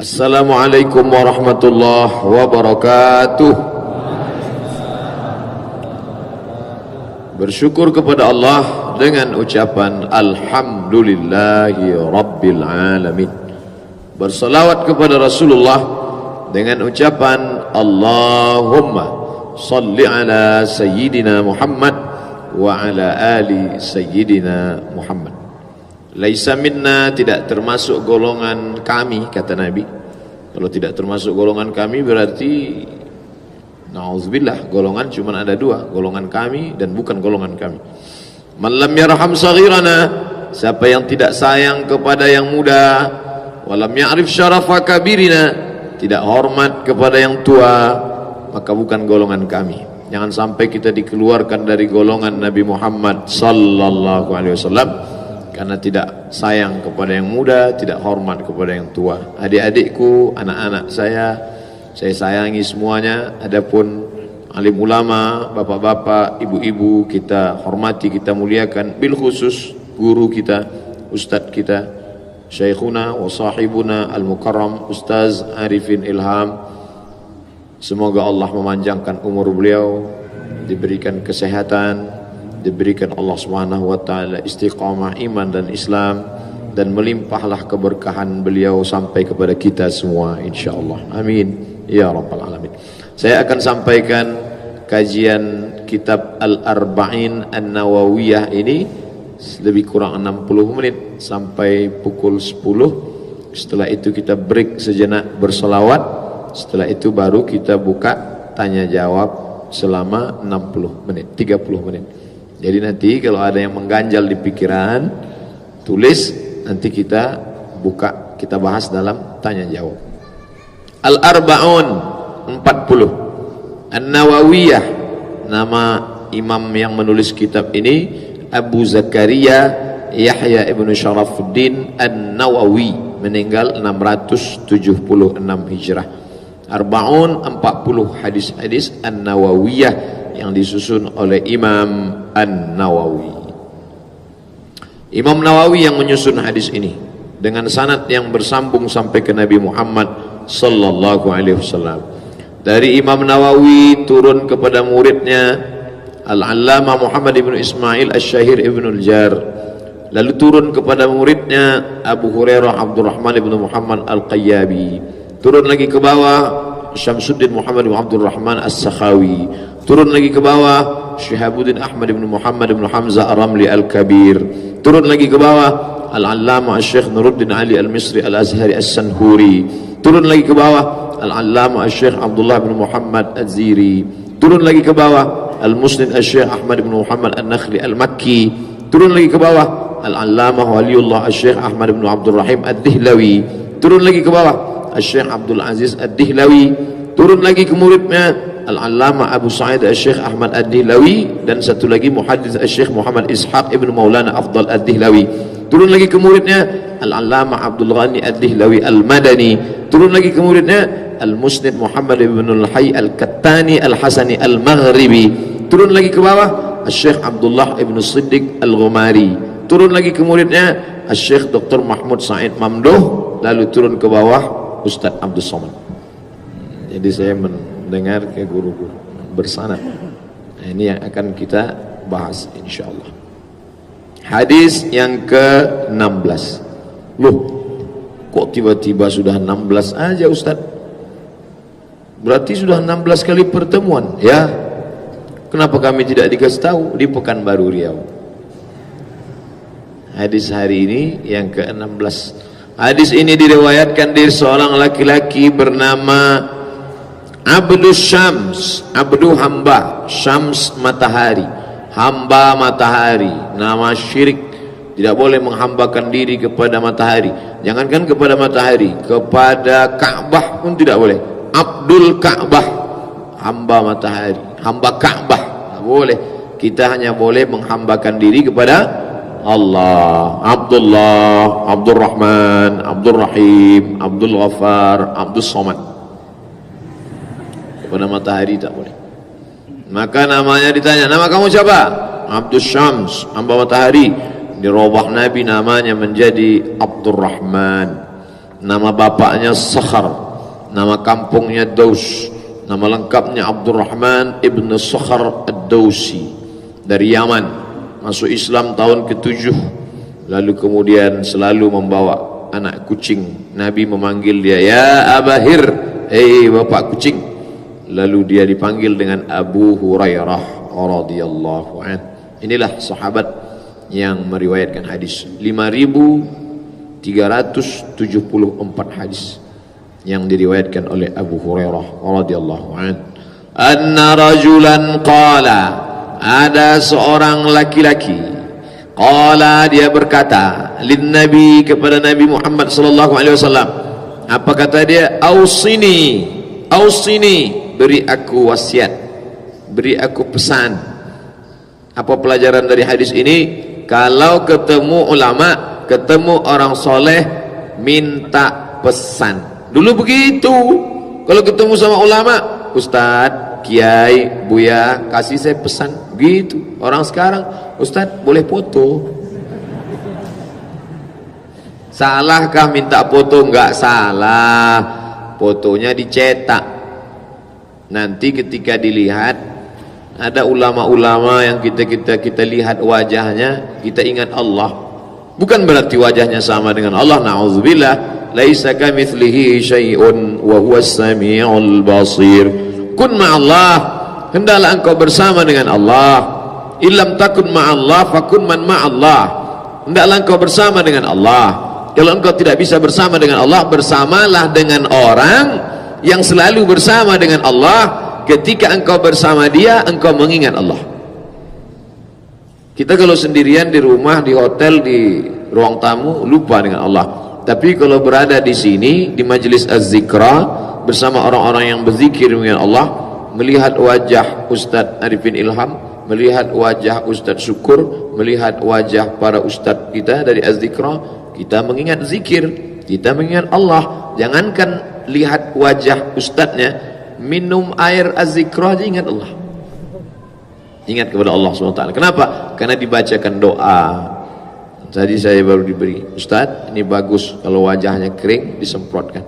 Assalamualaikum warahmatullahi wabarakatuh. Bersyukur kepada Allah dengan ucapan Alhamdulillahi Rabbil Alamin. Bersalawat kepada Rasulullah dengan ucapan Allahumma salli ala Sayyidina Muhammad wa ala ali Sayyidina Muhammad. Laisa minna, tidak termasuk golongan kami, kata Nabi. Kalau tidak termasuk golongan kami berarti na'udzubillah, golongan cuma ada dua, golongan kami dan bukan golongan kami. Man lam yarham saghirana, siapa yang tidak sayang kepada yang muda, walam ya'rif syarafa kabirina, tidak hormat kepada yang tua, maka bukan golongan kami. Jangan sampai kita dikeluarkan dari golongan Nabi Muhammad sallallahu alaihi wasallam karena tidak sayang kepada yang muda, tidak hormat kepada yang tua. Adik-adikku, anak-anak saya sayangi semuanya. Adapun alim ulama, bapak-bapak, ibu-ibu, kita hormati, kita muliakan. Bil khusus guru kita, ustadz kita, syekhuna wa sahibuna al-mukarram Ustaz Arifin Ilham. Semoga Allah memanjangkan umur beliau, diberikan kesehatan, diberikan Allah Subhanahu wa taala istiqamah iman dan Islam, dan melimpahlah keberkahan beliau sampai kepada kita semua insyaallah. Amin ya rabbal alamin. Saya akan sampaikan kajian kitab Al-Arba'in An-Nawawiyah ini lebih kurang 60 menit sampai pukul 10. Setelah itu kita break sejenak berselawat. Setelah itu baru kita buka tanya jawab selama 60 menit, 30 menit. Jadi nanti kalau ada yang mengganjal di pikiran, tulis, nanti kita buka, kita bahas dalam tanya jawab. Al-Arba'un 40 An-Nawawiyah, nama imam yang menulis kitab ini Abu Zakaria Yahya ibn Sharafuddin An-Nawawi, meninggal 676 Hijrah. Arba'un 40 hadis-hadis An-Nawawiyah yang disusun oleh Imam An-Nawawi. Imam Nawawi yang menyusun hadis ini dengan sanad yang bersambung sampai ke Nabi Muhammad sallallahu alaihi wasallam. Dari Imam Nawawi turun kepada muridnya Al-Allamah Muhammad ibn Ismail Asy-Syahir ibn Al-Jar, lalu turun kepada muridnya Abu Hurairah Abdurrahman ibn Muhammad Al-Qayyabi, turun lagi ke bawah Syamsuddin Muhammad ibn Abdurrahman As-Sakhawi, turun lagi ke bawah Syihabuddin Ahmad ibn Muhammad ibn Hamzah Ar-Ramli Al-Kabir, turun lagi ke bawah Al-Allamah Syekh Nuruddin Ali Al-Misri Al-Azhari As-Sanhuri, turun lagi ke bawah Al-Allamah Syekh Abdullah ibn Muhammad Az-Ziri, turun lagi ke bawah Al-Musnid Syekh Ahmad ibn Muhammad An-Nakhli Al-Makki, turun lagi ke bawah Al-Allamah Waliullah Syekh Ahmad ibn Abdul Rahim Ad-Dihlawi, turun lagi ke bawah Syekh Abdul Aziz Ad-Dihlawi, turun lagi ke muridnya Al-Allamah Abu Sa'id Syekh Ahmad Ad-Dihlawi, dan satu lagi muhaddits Syekh Muhammad Ishaq ibn Maulana Afdal Ad-Dihlawi, turun lagi ke muridnya Al-Allamah Abdul Ghani Ad-Dihlawi Al-Madani, turun lagi ke muridnya Al-Musnid Muhammad ibn Al-Hayy Al-Kattani Al-Hasani Al-Maghribi, turun lagi ke bawah Syekh Abdullah ibn Siddiq Al-Ghumari, turun lagi ke muridnya Syekh Dr. Mahmud Said Mamduh, lalu turun ke bawah Ustaz Abdul Somad. Jadi saya mendengar ke guru-guru bersanad. Nah, ini yang akan kita bahas insyaallah. Hadis yang ke-16. Loh, kok tiba-tiba sudah 16 aja Ustaz? Berarti sudah 16 kali pertemuan, ya? Kenapa kami tidak dikasih tahu di Pekanbaru Riau? Hadis hari ini yang ke-16. Hadis ini diriwayatkan dari seorang laki-laki bernama Abdus Syams, Abdu hamba, Syams matahari, hamba matahari, nama syirik. Tidak boleh menghambakan diri kepada matahari. Jangankan kepada matahari, kepada Ka'bah pun tidak boleh. Abdul Ka'bah, hamba matahari, hamba Ka'bah, tidak boleh. Kita hanya boleh menghambakan diri kepada Allah. Abdullah, Abdul Rahman, Abdul Rahim, Abdul Ghaffar, Abdul Somad. Kepada matahari tak boleh. Maka namanya ditanya, nama kamu siapa? Abdul Syams, hamba matahari. Dirubah Nabi namanya menjadi Abdul Rahman. Nama bapaknya Sakhar, nama kampungnya Daus, nama lengkapnya Abdul Rahman ibn Sakhar ad-Dausi, dari Yaman. Masuk Islam tahun ke-7. Lalu kemudian selalu membawa anak kucing. Nabi memanggil dia, ya Abahir, hei bapak kucing. Lalu dia dipanggil dengan Abu Hurairah radhiyallahu anhu. Inilah sahabat yang meriwayatkan hadis 5.374 hadis yang diriwayatkan oleh Abu Hurairah radhiyallahu anhu. Anna rajulan qala, ada seorang laki-laki, qala, dia berkata, lin nabi, kepada Nabi Muhammad sallallahu alaihi wasallam. Apa kata dia? Ausini, ausini, beri aku wasiat, beri aku pesan. Apa pelajaran dari hadis ini? Kalau ketemu ulama, ketemu orang soleh, minta pesan. Dulu begitu, kalau ketemu sama ulama, Ustadz, Kiai, Buya, kasih saya pesan. Gitu. Orang sekarang, Ustadz boleh foto. Salahkah minta foto? Enggak salah. Fotonya dicetak. Nanti ketika dilihat, ada ulama-ulama yang kita lihat wajahnya, kita ingat Allah. Bukan berarti wajahnya sama dengan Allah, na'udzubillah. Laisa kamitslihi syai'un wa huwas samiul basir. Kun ma'allah, hendaklah engkau bersama dengan Allah. Illam takun ma'allah fakun man ma'allah. Hendaklah engkau bersama dengan Allah. Kalau engkau tidak bisa bersama dengan Allah, bersamalah dengan orang yang selalu bersama dengan Allah. Ketika engkau bersama dia, engkau mengingat Allah. Kita kalau sendirian di rumah, di hotel, di ruang tamu, lupa dengan Allah. Tapi kalau berada di sini, di majelis az-zikra, bersama orang-orang yang berzikir dengan Allah, melihat wajah Ustadz Arifin Ilham, melihat wajah Ustadz Syukur, melihat wajah para Ustadz kita dari az-zikra, kita mengingat zikir, kita mengingat Allah. Jangankan lihat wajah Ustadznya, minum air az-zikra aja ingat Allah, ingat kepada Allah SWT. Kenapa? Karena dibacakan doa. Tadi saya baru diberi, Ustaz, ini bagus kalau wajahnya kering, disemprotkan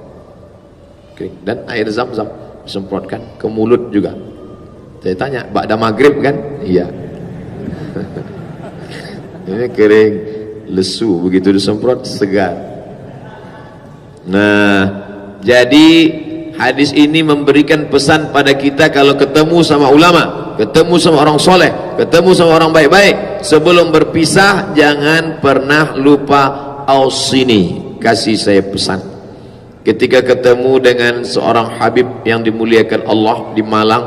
kering, dan air zam-zam disemprotkan ke mulut juga. Saya tanya, ba'da maghrib kan? Iya. Ini kering, lesu, begitu disemprot segar. Nah, jadi hadis ini memberikan pesan pada kita, kalau ketemu sama ulama, ketemu sama orang soleh, ketemu sama orang baik-baik, sebelum berpisah jangan pernah lupa ausini, kasih saya pesan. Ketika ketemu dengan seorang Habib yang dimuliakan Allah di Malang,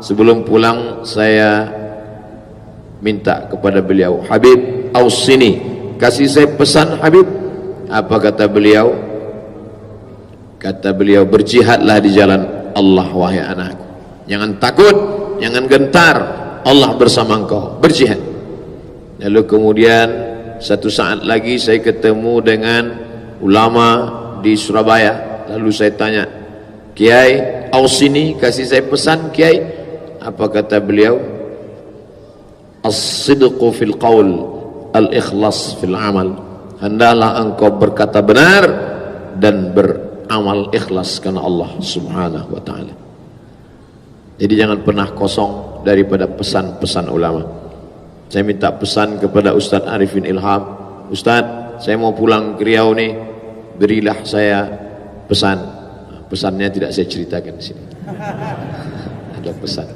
sebelum pulang saya minta kepada beliau, Habib ausini, kasih saya pesan Habib. Apa kata beliau? Kata beliau, berjihadlah di jalan Allah wahai anakku, jangan takut, jangan gentar, Allah bersama engkau, berjihad. Lalu kemudian satu saat lagi saya ketemu dengan ulama di Surabaya. Lalu saya tanya, Kiai ausini, kasih saya pesan Kiai. Apa kata beliau? As-sidqu fil qaul al-ikhlas fil amal. Hendaklah engkau berkata benar dan beramal ikhlas karena Allah Subhanahu wa taala. Jadi jangan pernah kosong daripada pesan-pesan ulama. Saya minta pesan kepada Ustadz Arifin Ilham, Ustadz, saya mau pulang ke Riau nih, berilah saya pesan. Pesannya tidak saya ceritakan di sini. Ada pesan.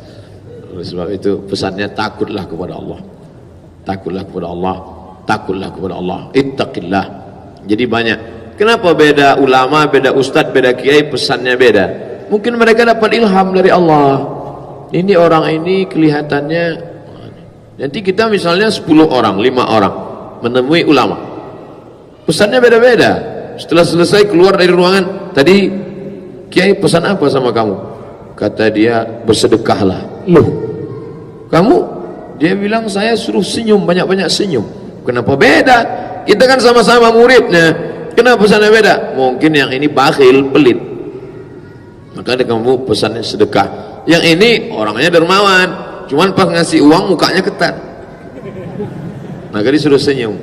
Oleh sebab itu pesannya takutlah kepada Allah. Takutlah kepada Allah, takutlah kepada Allah, ittaqillah. Jadi banyak. Kenapa beda ulama, beda ustadz, beda kiai, pesannya beda? Mungkin mereka dapat ilham dari Allah. Ini orang ini kelihatannya, nanti kita misalnya 10 orang, 5 orang menemui ulama, pesannya beda-beda. Setelah selesai keluar dari ruangan, tadi kiai pesan apa sama kamu? Kata dia, bersedekahlah. Loh, kamu? Dia bilang saya suruh senyum, banyak-banyak senyum. Kenapa beda? Kita kan sama-sama muridnya. Kenapa pesannya beda? Mungkin yang ini bakhil, pelit. Maka kamu pesannya sedekah. Yang ini orangnya dermawan, cuman pas ngasih uang mukanya ketat. Maka disuruh senyum.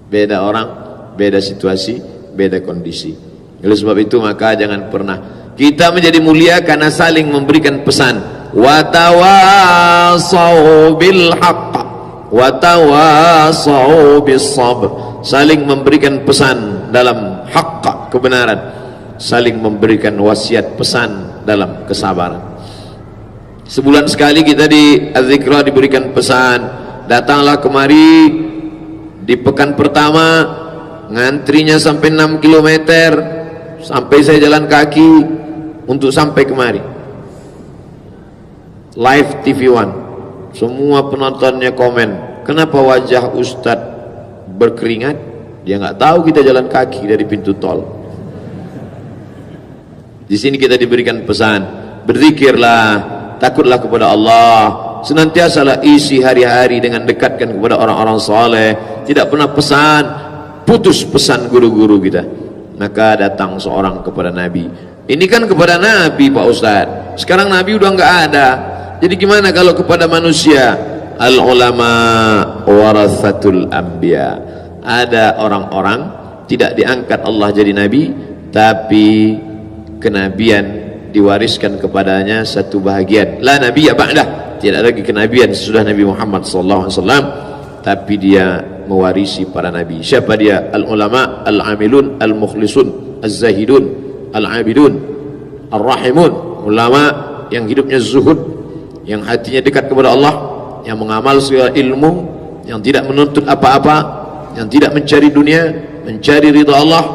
Beda orang, beda situasi, beda kondisi. Oleh sebab itu maka jangan pernah kita menjadi mulia karena saling memberikan pesan. Watawasau bil haqq watawasau bis sabr. Saling memberikan pesan dalam haqq, kebenaran, saling memberikan wasiat pesan dalam kesabaran. Sebulan sekali kita di Az-Zikra diberikan pesan, datanglah kemari di pekan pertama, ngantrinya sampai 6 km, sampai saya jalan kaki untuk sampai kemari. Live TV One, semua penontonnya komen, kenapa wajah Ustadz berkeringat? Dia nggak tahu kita jalan kaki dari pintu tol. Di sini kita diberikan pesan, berzikirlah, takutlah kepada Allah, senantiasalah isi hari-hari dengan dekatkan kepada orang-orang saleh. Tidak pernah pesan putus pesan guru-guru kita. Maka datang seorang kepada Nabi. Ini kan kepada Nabi Pak Ustadz. Sekarang Nabi udah nggak ada. Jadi gimana kalau kepada manusia? Al ulama warathatul anbiya. Ada orang-orang tidak diangkat Allah jadi nabi, tapi kenabian diwariskan kepadanya satu bahagian. La nabiyya ba'dah. Tidak lagi kenabian sesudah Nabi Muhammad sallallahu alaihi wasallam, tapi dia mewarisi para nabi. Siapa dia? Al ulama, al amilun, al mukhlisun, az zahidun, al abidun, ar rahimun. Ulama yang hidupnya zuhud, yang hatinya dekat kepada Allah, yang mengamal segala ilmu, yang tidak menuntut apa-apa, yang tidak mencari dunia, mencari ridha Allah,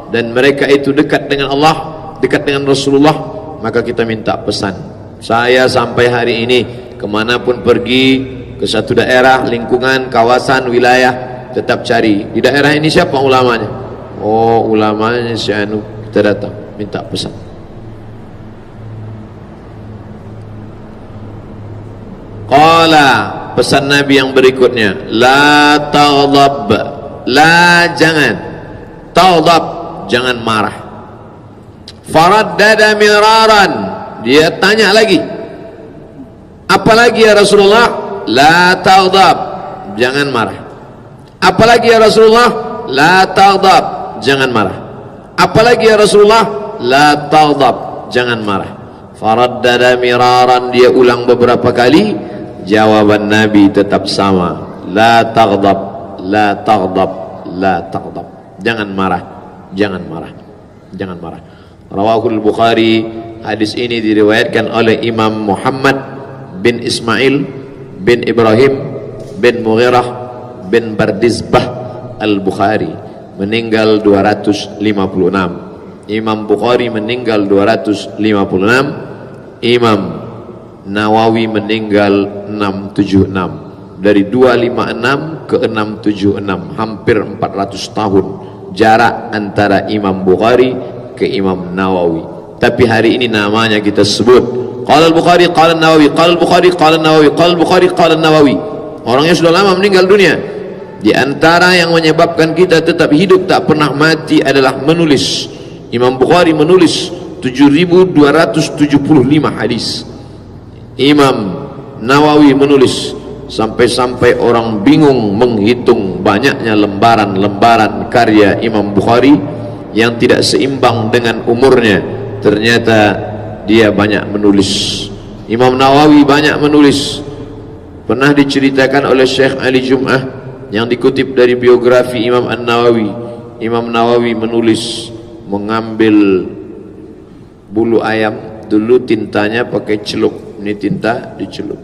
dan mereka itu dekat dengan Allah, dekat dengan Rasulullah. Maka kita minta pesan, saya sampai hari ini kemanapun pergi, ke satu daerah, lingkungan, kawasan, wilayah, tetap cari di daerah ini siapa ulamanya. Oh, ulamanya si anu. Kita datang minta pesan. Qala, pesan Nabi yang berikutnya, la taghdab, la jangan, taghdab jangan marah. Faraddada miraran, dia tanya lagi, apalagi ya Rasulullah? La taghdab, jangan marah. Apalagi ya Rasulullah? La taghdab, jangan marah. Apalagi ya Rasulullah? La taghdab, jangan marah. Faraddada miraran, dia ulang beberapa kali. Jawaban Nabi tetap sama, la taghdab, la taghdab, la taghdab. Jangan marah, jangan marah, jangan marah. Rawahul Bukhari, hadis ini diriwayatkan oleh Imam Muhammad bin Ismail bin Ibrahim bin Mughirah bin Bardizbah Al-Bukhari, meninggal 256. Imam Bukhari meninggal 256, Imam Nawawi meninggal 676. Dari 256 ke 676, hampir 400 tahun jarak antara Imam Bukhari ke Imam Nawawi. Tapi hari ini namanya kita sebut qala al-Bukhari qala an-Nawawi, qala al-Bukhari qala an-Nawawi, qala al-Bukhari qala an-Nawawi. Orangnya sudah lama meninggal dunia. Di antara yang menyebabkan kita tetap hidup tak pernah mati adalah menulis. Imam Bukhari menulis 7.275 hadis. Imam Nawawi menulis sampai-sampai orang bingung menghitung banyaknya lembaran-lembaran karya Imam Bukhari yang tidak seimbang dengan umurnya. Ternyata dia banyak menulis. Imam Nawawi banyak menulis. Pernah diceritakan oleh Syekh Ali Jum'ah yang dikutip dari biografi Imam An-Nawawi. Imam Nawawi menulis, mengambil bulu ayam, dulu tintanya pakai celup, ini tinta dicelup,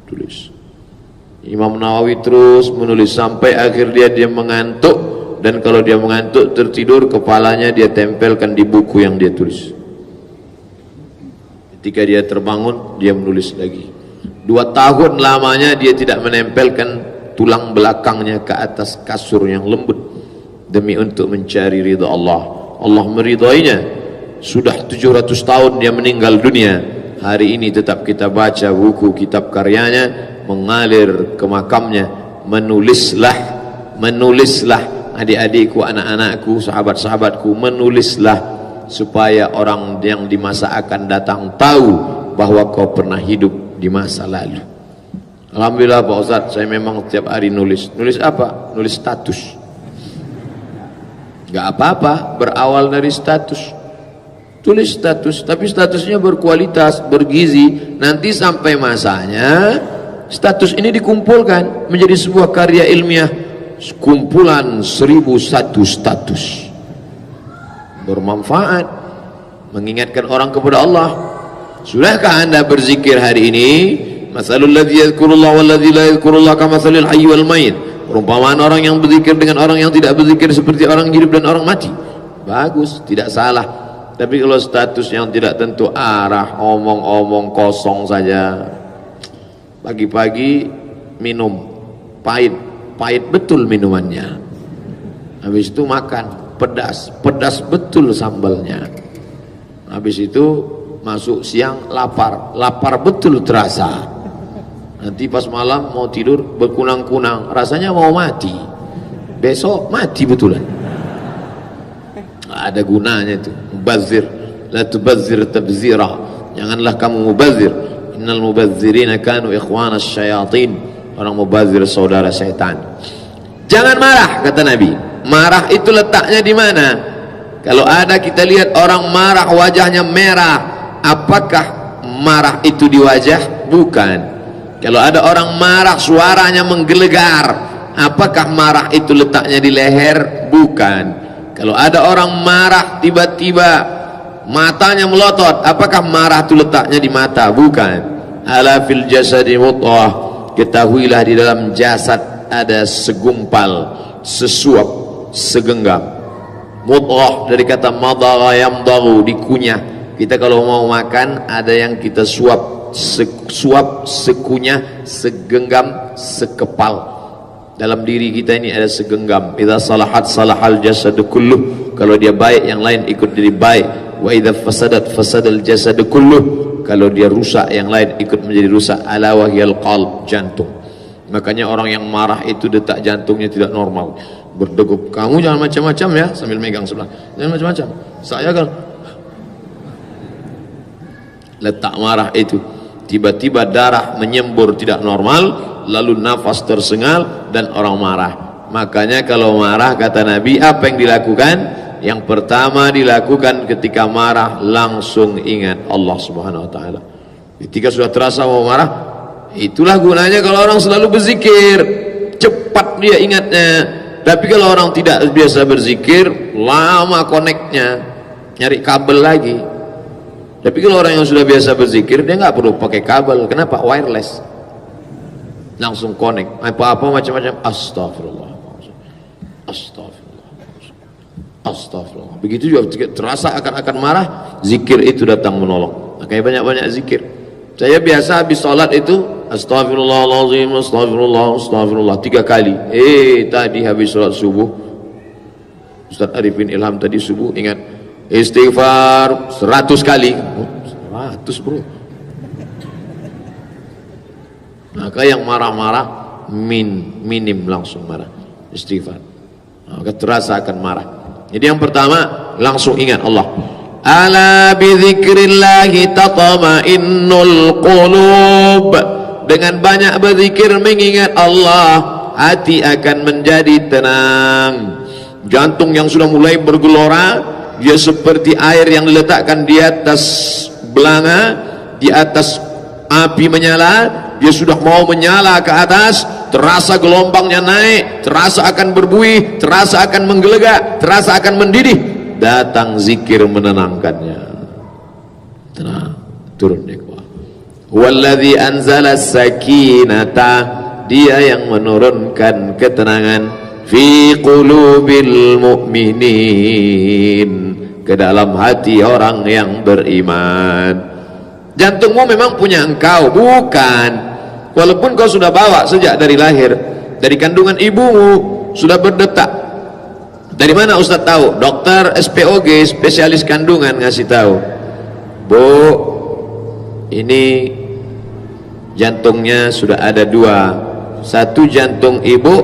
tulis. Imam Nawawi terus menulis sampai akhir dia mengantuk, dan kalau dia mengantuk tertidur, kepalanya dia tempelkan di buku yang dia tulis. Ketika dia terbangun, dia menulis lagi. 2 tahun lamanya dia tidak menempelkan tulang belakangnya ke atas kasur yang lembut demi untuk mencari ridha Allah. Allah meridainya. Sudah 700 tahun dia meninggal dunia. Hari ini tetap kita baca buku kitab karyanya, mengalir ke makamnya. Menulislah adik-adikku, anak-anakku, sahabat-sahabatku, menulislah supaya orang yang di masa akan datang tahu bahwa kau pernah hidup di masa lalu. Alhamdulillah Pak Ustaz, saya memang tiap hari nulis. Nulis apa? Nulis status. Gak apa-apa, berawal dari status. Tulis status, tapi statusnya berkualitas, bergizi. Nanti sampai masanya status ini dikumpulkan menjadi sebuah karya ilmiah, kumpulan 1001 status. Bermanfaat, mengingatkan orang kepada Allah. Sudahkah anda berzikir hari ini? Masalul ladzi yadhkurullah wal ladzi la yadhkurullah kamatsalil hayy wal mayit. Perumpamaan orang yang berzikir dengan orang yang tidak berzikir seperti orang hidup dan orang mati. Bagus, tidak salah. Tapi kalau status yang tidak tentu arah, omong-omong kosong saja. Pagi-pagi minum pahit betul minumannya. Habis itu makan pedas betul sambalnya. Habis itu masuk siang lapar betul terasa. Nanti pas malam mau tidur berkunang-kunang, rasanya mau mati. Besok mati betulan. Ada gunanya itu. Mubazir, la tubazzir tabzira. Janganlah kamu mubazir. Innal mubazzirina kanu ikhwanas syayatin. Orang mubazir saudara setan. Jangan marah, kata Nabi. Marah itu letaknya di mana? Kalau ada kita lihat orang marah wajahnya merah, apakah marah itu di wajah? Bukan. Kalau ada orang marah suaranya menggelegar, apakah marah itu letaknya di leher? Bukan. Kalau ada orang marah tiba-tiba matanya melotot, apakah marah itu letaknya di mata? Bukan. Ala fil jasadi mudghah. Ketahuilah di dalam jasad ada segumpal, sesuap, segenggam. Mudghah dari kata madagha yamdaghu, dikunyah. Kita kalau mau makan ada yang kita suap, sekunyah, segenggam, sekepal. Dalam diri kita ini ada segenggam. Idza salahat salahal jasadu kulluh. Kalau dia baik yang lain ikut jadi baik. Wa idza fasadat fasadal jasadu kulluh. Kalau dia rusak yang lain ikut menjadi rusak. Ala wahyal qalb, jantung. Makanya orang yang marah itu detak jantungnya tidak normal, berdegup. Kamu jangan macam-macam ya, sambil megang sebelah. Jangan macam-macam. Saya kan letak marah itu tiba-tiba darah menyembur tidak normal, lalu nafas tersengal dan orang marah. Makanya kalau marah kata Nabi, apa yang dilakukan? Yang pertama dilakukan ketika marah, langsung ingat Allah Subhanahu wa taala. Ketika sudah terasa mau marah, itulah gunanya kalau orang selalu berzikir, cepat dia ingatnya. Tapi kalau orang tidak biasa berzikir, lama koneknya, nyari kabel lagi. Tapi kalau orang yang sudah biasa berzikir, dia nggak perlu pakai kabel. Kenapa? Wireless. Langsung connect. Apa-apa macam-macam. Astagfirullah. Astagfirullah. Astagfirullah. Begitu juga terasa akan marah, zikir itu datang menolong. Makanya banyak-banyak zikir. Saya biasa habis sholat itu astagfirullahaladzim, astagfirullah, astagfirullah 3 kali. Tadi habis sholat subuh, Ustaz Arifin Ilham tadi subuh ingat istighfar 100 kali. 100 bro. Maka yang marah-marah minim langsung marah, istighfar. Maka terasa akan marah. Jadi yang pertama langsung ingat Allah. Ala bi dzikrillahi tatma'innul qulub. dengan banyak berzikir mengingat Allah, hati akan menjadi tenang. Jantung yang sudah mulai bergelora, dia seperti air yang diletakkan di atas belanga, di atas api menyala, dia sudah mau menyala ke atas, terasa gelombangnya naik, terasa akan berbuih, terasa akan menggelegak, terasa akan mendidih. Datang zikir menenangkannya. Tenang, turun dia kuat. Walladzi anzala sakinata, dia yang menurunkan ketenangan fi qulubil mu'minin, ke dalam hati orang yang beriman. Jantungmu memang punya engkau, bukan? Walaupun kau sudah bawa sejak dari lahir, dari kandungan ibumu sudah berdetak. Dari mana Ustaz tahu? Dokter SPOG, spesialis kandungan, ngasih tahu, Bu, ini jantungnya sudah ada dua, satu jantung ibu,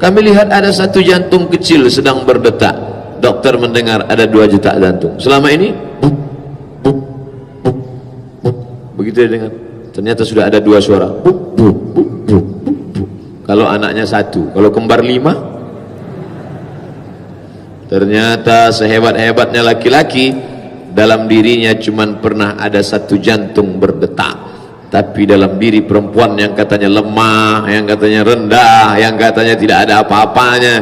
kami lihat ada satu jantung kecil sedang berdetak. Dokter mendengar ada 2 juta jantung. Selama ini buk, buk, buk, buk. Begitu dia dengar, ternyata sudah ada 2 suara, buk, buk, buk, buk, buk, buk. Kalau anaknya 1, kalau kembar 5. Ternyata sehebat-hebatnya laki-laki, dalam dirinya cuman pernah ada 1 jantung berdetak. Tapi dalam diri perempuan yang katanya lemah, yang katanya rendah, yang katanya tidak ada apa-apanya,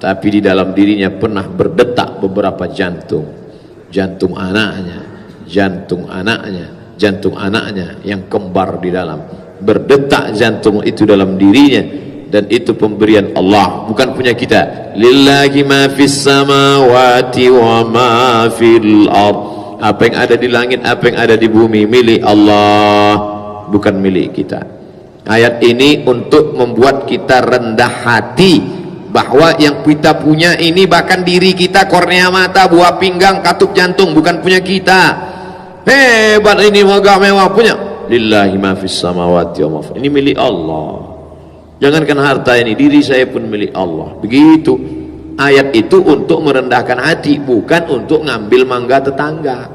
tapi di dalam dirinya pernah berdetak beberapa jantung. Jantung anaknya, jantung anaknya, jantung anaknya yang kembar di dalam. Berdetak jantung itu dalam dirinya, dan itu pemberian Allah, bukan punya kita. Lillahi ma fis samawati wa ma fil ardh. Apa yang ada di langit, apa yang ada di bumi milik Allah, bukan milik kita. Ayat ini untuk membuat kita rendah hati bahwa yang kita punya ini, bahkan diri kita, kornea mata, buah pinggang, katup jantung, bukan punya kita. Hebat ini, megah mewah punya. Lillahi ma fis samawati wa ma fil. Ini milik Allah. Jangankan harta ini, diri saya pun milik Allah. Begitu. Ayat itu untuk merendahkan hati, bukan untuk ngambil mangga tetangga.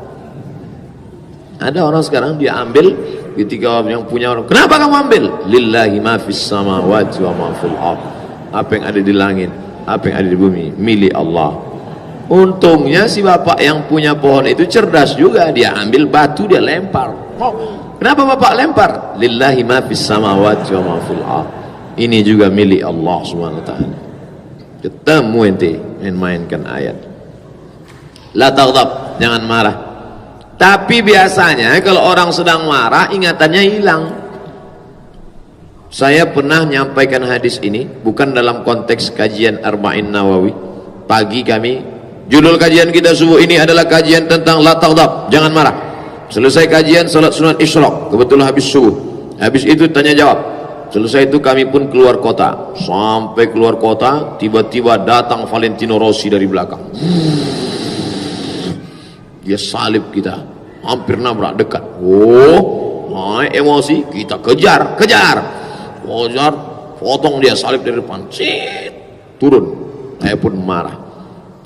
Ada orang sekarang dia ambil, ketika yang punya orang, kenapa kamu ambil? Lillahi ma fis samawati wa ma fil ardh. Apa yang ada di langit, apa yang ada di bumi milik Allah. Untungnya si bapak yang punya pohon itu cerdas juga, dia ambil batu dia lempar. Kenapa bapak lempar? Lillahi ma fis samawati wa ma fil ardh. Ini juga milik Allah Subhanahu wa taala. Ketemu ente main-mainkan ayat. La taghdab, jangan marah. Tapi biasanya kalau orang sedang marah, ingatannya hilang. Saya pernah menyampaikan hadis ini bukan dalam konteks kajian Arba'in Nawawi. Pagi kami, judul kajian kita subuh ini adalah kajian tentang la taghdab, jangan marah. Selesai kajian salat sunat isyraq, kebetulan habis subuh. Habis itu tanya jawab. Selesai itu kami pun keluar kota. Sampai keluar kota, tiba-tiba datang Valentino Rossi dari belakang. Dia salib kita, hampir nabrak dekat. Naik emosi, kita kejar, potong dia salib dari depan. Turun. Saya pun marah.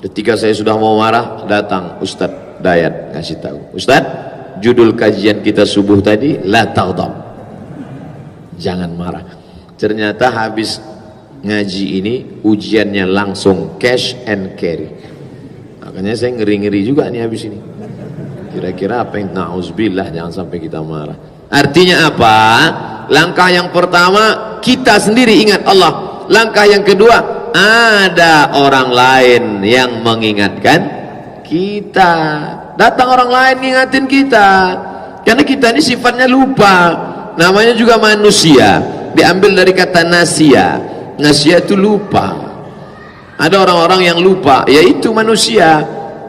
Ketika saya sudah mau marah, datang Ustadz Dayat ngasih tahu, Ustadz, judul kajian kita subuh tadi la taghdab, jangan marah. Ternyata habis ngaji ini ujiannya langsung cash and carry. Makanya saya ngeri-ngeri juga nih habis ini. Kira-kira apa yang na'udzubillah, jangan sampai kita marah. Artinya apa? Langkah yang pertama, kita sendiri ingat Allah. Langkah yang kedua, ada orang lain yang mengingatkan kita. Datang orang lain ngingatin kita. Karena kita ini sifatnya lupa. Namanya juga manusia, diambil dari kata nasia. Nasia itu lupa. Ada orang-orang yang lupa, yaitu manusia.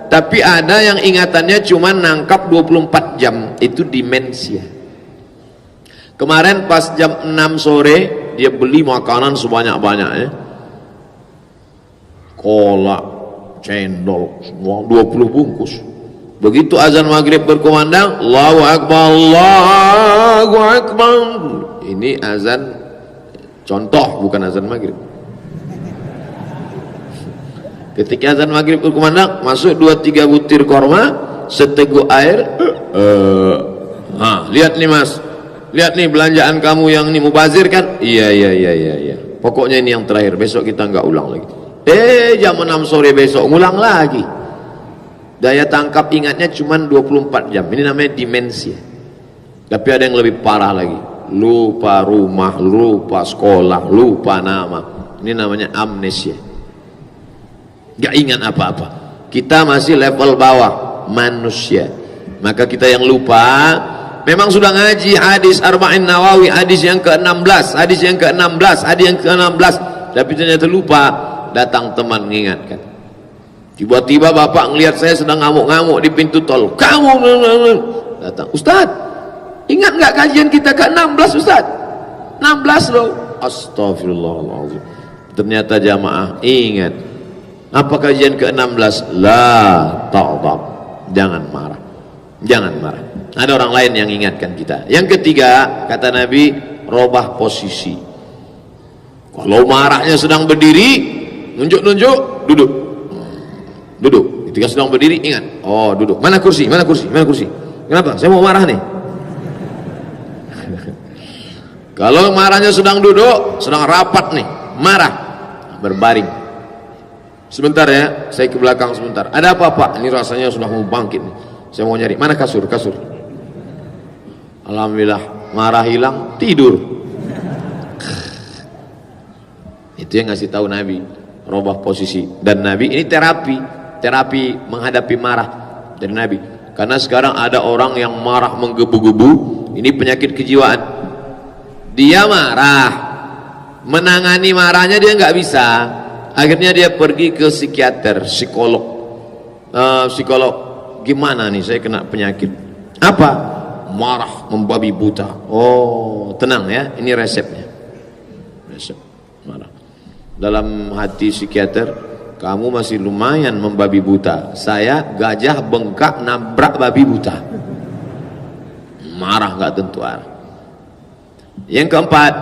Tapi ada yang ingatannya cuma nangkap 24 jam, itu demensia. Kemarin pas jam 6 sore, dia beli makanan sebanyak-banyaknya. Kolak, cendol, semua 20 bungkus. Begitu azan maghrib berkumandang, Allahu Akbar, Allahu Akbar. Ini azan contoh, bukan azan maghrib. Ketika azan maghrib berkumandang, masuk 2-3 butir korma, seteguk air. Lihat nih mas, lihat nih belanjaan kamu yang ini mubazir kan? Iya. Pokoknya ini yang terakhir, besok kita nggak ulang lagi. Jam 6 sore besok ngulang lagi. Daya tangkap ingatnya cuma 24 jam. Ini namanya demensia. Tapi ada yang lebih parah lagi. Lupa rumah, lupa sekolah, lupa nama. Ini namanya amnesia. Gak ingat apa-apa. Kita masih level bawah, manusia. Maka kita yang lupa, memang sudah ngaji hadis Arba'in Nawawi, hadis yang ke-16, hadis yang ke-16, hadis yang ke-16, tapi ternyata lupa. Datang teman mengingatkan. Tiba-tiba bapak ngelihat saya sedang ngamuk-ngamuk di pintu tol. Kamu datang, Ustaz, ingat nggak kajian kita ke-16 Ustaz? 16 loh. Astagfirullahaladzim. Ternyata jamaah ingat. Apa kajian ke-16? La taghdab. Jangan marah. Jangan marah. Ada orang lain yang ingatkan kita. Yang ketiga, kata Nabi, robah posisi. Kalau marahnya sedang berdiri, nunjuk-nunjuk, duduk. Duduk. Ketika sedang berdiri, ingat. Oh, duduk. Mana kursi? Mana kursi? Mana kursi? Kenapa? Saya mau marah nih. Kalau marahnya sedang duduk, sedang rapat nih, marah, berbaring. Sebentar ya, saya ke belakang sebentar. Ada apa Pak? Ini rasanya sudah mau bangkit nih. Saya mau nyari. Mana kasur? Kasur. Alhamdulillah, marah hilang, tidur. Itu yang ngasih tahu Nabi, robah posisi. Dan Nabi ini terapi menghadapi marah dari Nabi. Karena sekarang ada orang yang marah menggebu-gebu, ini penyakit kejiwaan. Dia marah, menangani marahnya dia nggak bisa. Akhirnya dia pergi ke psikiater, psikolog. Psikolog, gimana nih saya kena penyakit? Apa? Marah membabi buta. Oh, tenang ya, ini resepnya. Resep marah. Dalam hati psikiater, kamu masih lumayan membabi buta. Saya gajah bengkak nabrak babi buta. Marah nggak tentu arah. Yang keempat,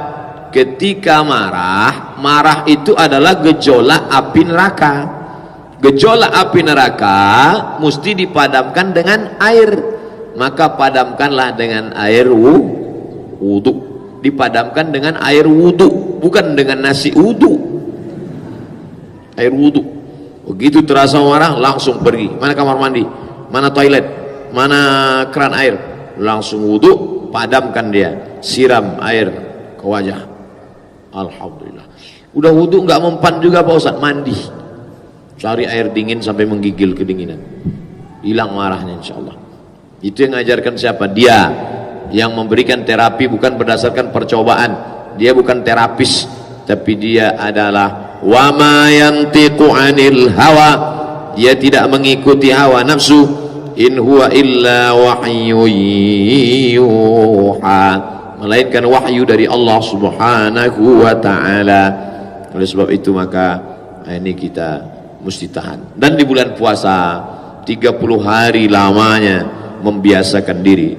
ketika marah itu adalah gejolak api neraka. Gejolak api neraka mesti dipadamkan dengan air. Maka padamkanlah dengan air wudu. Dipadamkan dengan air wudu, bukan dengan nasi wudu. Air wudu. Begitu terasa marah, langsung pergi. Mana kamar mandi? Mana toilet? Mana keran air? Langsung wudu, padamkan dia, siram air ke wajah. Alhamdulillah. Udah wudu nggak mempan juga Pak Ustaz, mandi. Cari air dingin sampai menggigil kedinginan. Hilang marahnya insyaallah. Itu yang ngajarkan siapa? Dia yang memberikan terapi bukan berdasarkan percobaan. Dia bukan terapis, tapi dia adalah wa ma yantiqu 'anil hawa. Dia tidak mengikuti hawa nafsu. In huwa illa wahyu yuha, melainkan wahyu dari Allah Subhanahu wa ta'ala. Oleh sebab itu maka ini kita mesti tahan. Dan di bulan puasa 30 hari lamanya membiasakan diri.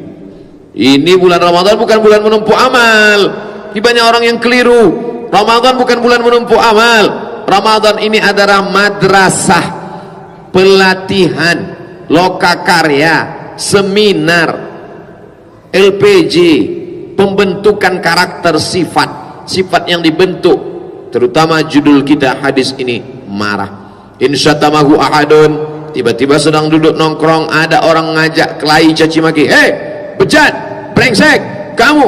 Ini bulan Ramadan bukan bulan menumpuk amal. Banyak orang yang keliru. Ramadan bukan bulan menumpuk amal. Ramadan ini adalah madrasah, pelatihan, lokakarya, seminar, LPG, pembentukan karakter sifat yang dibentuk. Terutama judul kita hadis ini marah. Insyatamahu ahadun, tiba-tiba sedang duduk nongkrong, ada orang ngajak kelahi caci maki. Hei, bejat, brengsek, kamu.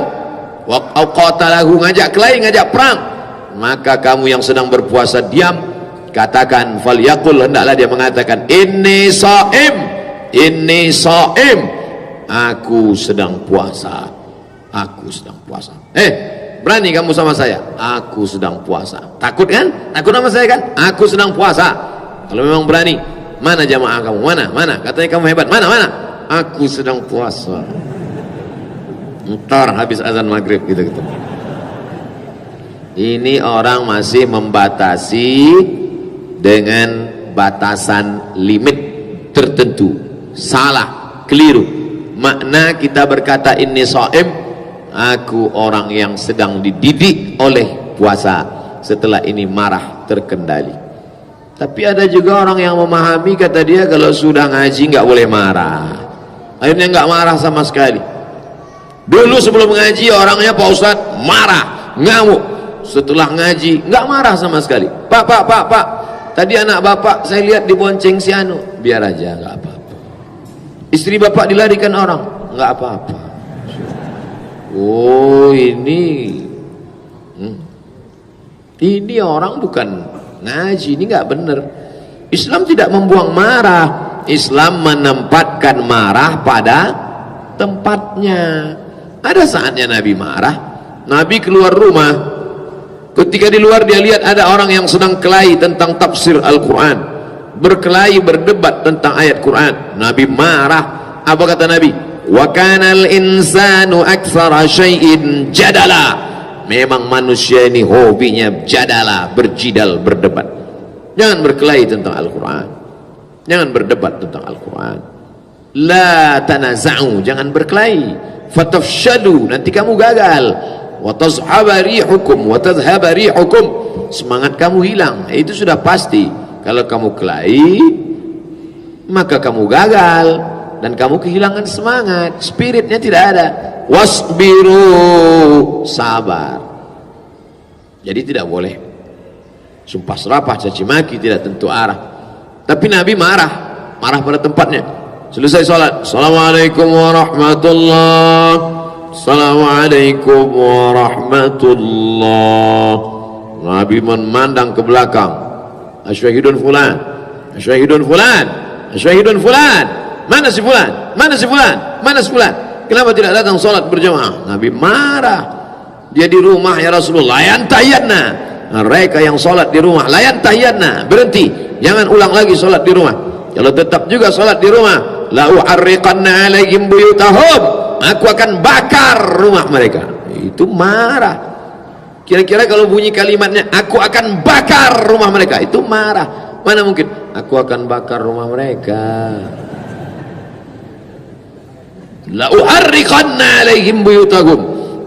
Wa qatalahu, ngajak kelahi, ngajak perang. Maka kamu yang sedang berpuasa diam, katakan falyaqul, hendaklah dia mengatakan inni shaim, aku sedang puasa, aku sedang puasa. Berani kamu sama saya? Aku sedang puasa. Takut kan? Takut sama saya kan? Aku sedang puasa. Kalau memang berani, mana jamaah kamu? Mana? Katanya kamu hebat. Mana? Aku sedang puasa. Ntar habis azan maghrib gitu. Ini orang masih membatasi dengan batasan limit tertentu. Salah, keliru. Makna kita berkata ini shaim, aku orang yang sedang dididik oleh puasa. Setelah ini marah terkendali. Tapi ada juga orang yang memahami, kata dia kalau sudah ngaji nggak boleh marah. Akhirnya nggak marah sama sekali. Dulu sebelum ngaji orangnya Pak Ustadz marah, ngamuk. Setelah ngaji nggak marah sama sekali. Pak, tadi anak bapak saya lihat dibonceng si anu. Biar aja, nggak apa-apa. Istri bapak dilarikan orang, nggak apa-apa. Oh ini orang bukan ngaji, ini nggak bener. Islam tidak membuang marah, Islam menempatkan marah pada tempatnya. Ada saatnya Nabi marah. Nabi keluar rumah, ketika di luar dia lihat ada orang yang sedang kelahi tentang tafsir Al-Quran, berkelahi berdebat tentang ayat Quran. Nabi marah. Apa kata Nabi? Wa kanal insanu aktsara syai'in jadala. Memang manusia ini hobinya jadala, berjidal, berdebat. Jangan berkelahi tentang Al-Quran, jangan berdebat tentang Al-Quran. La tanaza'u, jangan berkelahi. Fatafshadu, nanti kamu gagal. Wa tazhaba rihukum wa tadhhaba rihukum, semangat kamu hilang. Itu sudah pasti. Kalau kamu kelahi, maka kamu gagal dan kamu kehilangan semangat, spiritnya tidak ada. Wasbiru, sabar. Jadi tidak boleh sumpah serapah, caci maki, tidak tentu arah. Tapi Nabi marah pada tempatnya. Selesai sholat, assalamualaikum warahmatullahi, assalamualaikum warahmatullahi. Nabi memandang ke belakang. Asyhadun fulan, asyhadun fulan, asyhadun fulan. Mana si fulan? Mana si fulan? Mana si fulan? Kenapa tidak datang sholat berjamaah? Nabi marah. Dia di rumah, ya Rasulullah, layan tayyadna. Mereka yang sholat di rumah, layan tayyadna, berhenti, jangan ulang lagi sholat di rumah. Kalau tetap juga sholat di rumah, la uharriqanna alaihim buyutahum, aku akan bakar rumah mereka. Itu marah. Kira-kira kalau bunyi kalimatnya aku akan bakar rumah mereka, itu marah. Mana mungkin aku akan bakar rumah mereka. La uharriqanna alaihim buyutahum,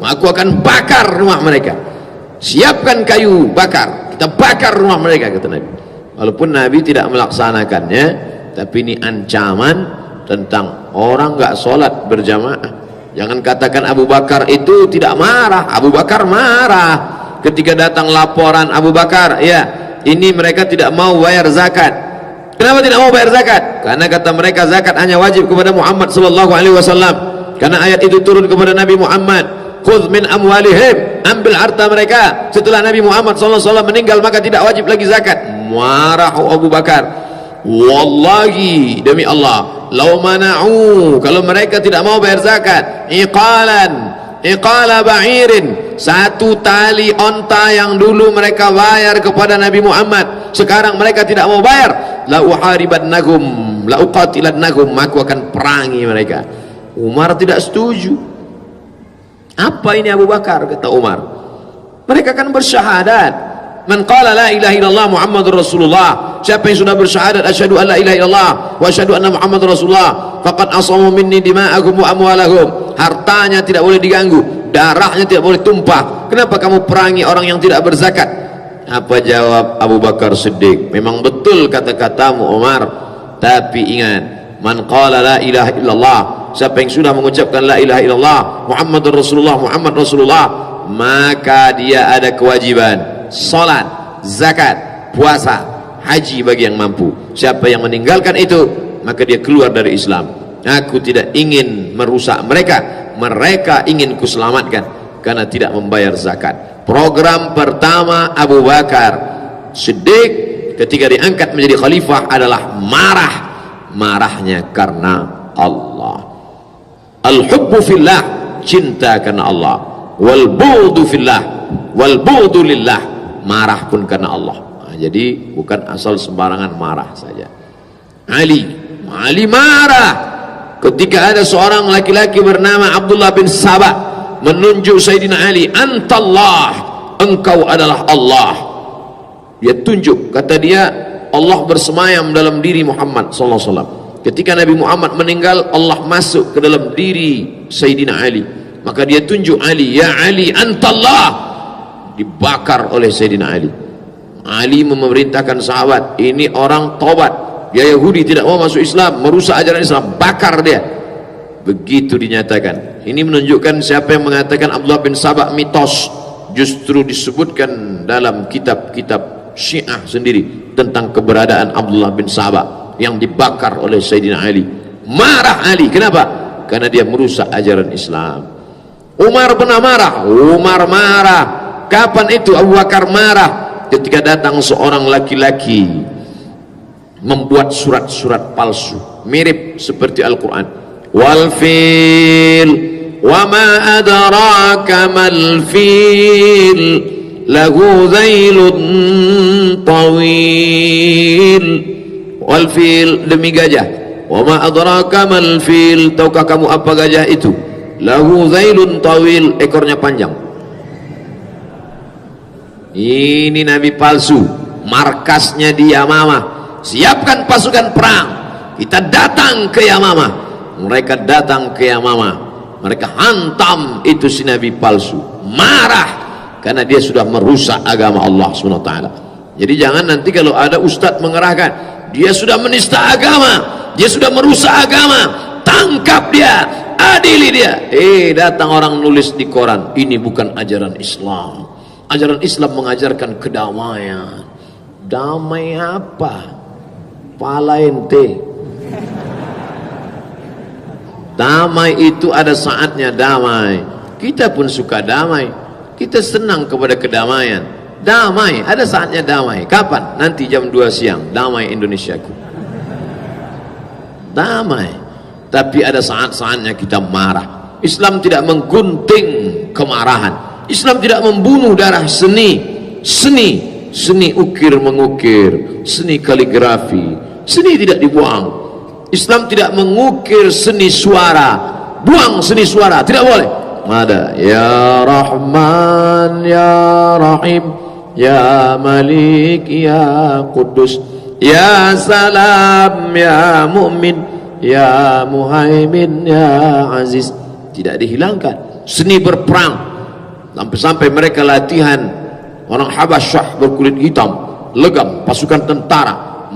aku akan bakar rumah mereka. Siapkan kayu bakar, kita bakar rumah mereka, kata Nabi. Walaupun Nabi tidak melaksanakannya, tapi ini ancaman tentang orang nggak sholat berjamaah. Jangan katakan Abu Bakar itu tidak marah. Abu Bakar marah ketika datang laporan Abu Bakar, ya ini mereka tidak mau bayar zakat. Kenapa tidak mau bayar zakat? Karena kata mereka zakat hanya wajib kepada Muhammad sallallahu alaihi wasallam. Karena ayat itu turun kepada Nabi Muhammad, khudz min amwalihim, ambil harta mereka. Setelah Nabi Muhammad sallallahu alaihi wasallam meninggal, maka tidak wajib lagi zakat. Marah Abu Bakar. Wallahi, demi Allah, lau mana'u, kalau mereka tidak mau bayar zakat, iqala ba'irin, satu tali onta yang dulu mereka bayar kepada Nabi Muhammad, sekarang mereka tidak mau bayar, la uharibannahum, la uqatilannahum, aku akan perangi mereka. Umar tidak setuju. Apa ini Abu Bakar? Kata Umar, mereka kan bersyahadat. Man qala la ilaha illallah Muhammadur Rasulullah, siapa yang sudah bersyahadat asyhadu an la ilaha illallah wa asyhadu anna Muhammadur Rasulullah, faqad asamu minni dima'ahum wa amwalahum, hartanya tidak boleh diganggu, darahnya tidak boleh tumpah. Kenapa kamu perangi orang yang tidak berzakat? Apa jawab Abu Bakar Siddiq? Memang betul kata-katamu Umar, tapi ingat, man qala la ilaha illallah, siapa yang sudah mengucapkan la ilaha illallah Muhammadur Rasulullah, Muhammad Rasulullah, maka dia ada kewajiban salat, zakat, puasa, haji bagi yang mampu. Siapa yang meninggalkan itu, maka dia keluar dari Islam. Aku tidak ingin merusak mereka, mereka ingin kuselamatkan karena tidak membayar zakat. Program pertama Abu Bakar Siddiq ketika diangkat menjadi khalifah adalah marahnya karena Allah. Al-hubbu fillah, cinta karena Allah. Wal bughdu fillah, wal bughdu lillah, marah pun karena Allah. Nah, jadi bukan asal sembarangan marah saja. Ali marah ketika ada seorang laki-laki bernama Abdullah bin Sabah menunjuk Sayyidina Ali, antallah, engkau adalah Allah. Dia tunjuk, kata dia, Allah bersemayam dalam diri Muhammad sallallahu alaihi wasallam. Ketika Nabi Muhammad meninggal, Allah masuk ke dalam diri Sayyidina Ali, maka dia tunjuk Ali, ya Ali antallah. Dibakar oleh Sayyidina Ali. Ali memerintahkan sahabat, ini orang tobat, dia Yahudi, tidak mau masuk Islam, merusak ajaran Islam, bakar dia. begitu dinyatakan. Ini menunjukkan siapa yang mengatakan Abdullah bin Sabah mitos, justru disebutkan dalam kitab-kitab Syiah sendiri tentang keberadaan Abdullah bin Sabah yang dibakar oleh Sayyidina Ali. Marah Ali, kenapa? Karena dia merusak ajaran Islam. Umar pernah marah. Umar marah. Kapan itu Abu Bakar marah? Ketika datang seorang laki-laki membuat surat-surat palsu mirip seperti Al-Quran. Wal fil wa ma adraka mal fil lahu zailun tawil. Wal fil, demi gajah. Wa ma adraka mal fil, tahukah kamu apa gajah itu? Lahu zailun tawil, ekornya panjang. Ini nabi palsu, markasnya di Yamamah. Siapkan pasukan perang, kita datang ke Yamamah. Mereka datang ke Yamamah, mereka hantam itu si nabi palsu. Marah karena dia sudah merusak agama Allah SWT. Jadi jangan nanti kalau ada ustadz mengerahkan, dia sudah menista agama, dia sudah merusak agama, tangkap dia, adili dia. Datang orang nulis di koran, ini bukan ajaran Islam. Ajaran Islam mengajarkan kedamaian. Damai apa? Pala ente. Damai itu ada saatnya damai. Kita pun suka damai. Kita senang kepada kedamaian. Damai, ada saatnya damai. Kapan? Nanti jam 2 siang. Damai Indonesiaku. Damai. Tapi ada saat-saatnya kita marah. Islam tidak menggunting kemarahan. Islam tidak membunuh darah seni. Seni ukir mengukir, seni kaligrafi, seni tidak dibuang. Islam tidak mengukir seni suara, buang seni suara, tidak boleh. Ada ya Rahman ya Rahim ya Malik ya Kudus ya Salam ya Mu'min ya Muhaimin ya Aziz. Tidak dihilangkan. Seni berperang, sampai mereka latihan. Orang Habasyah berkulit hitam, legam, pasukan tentara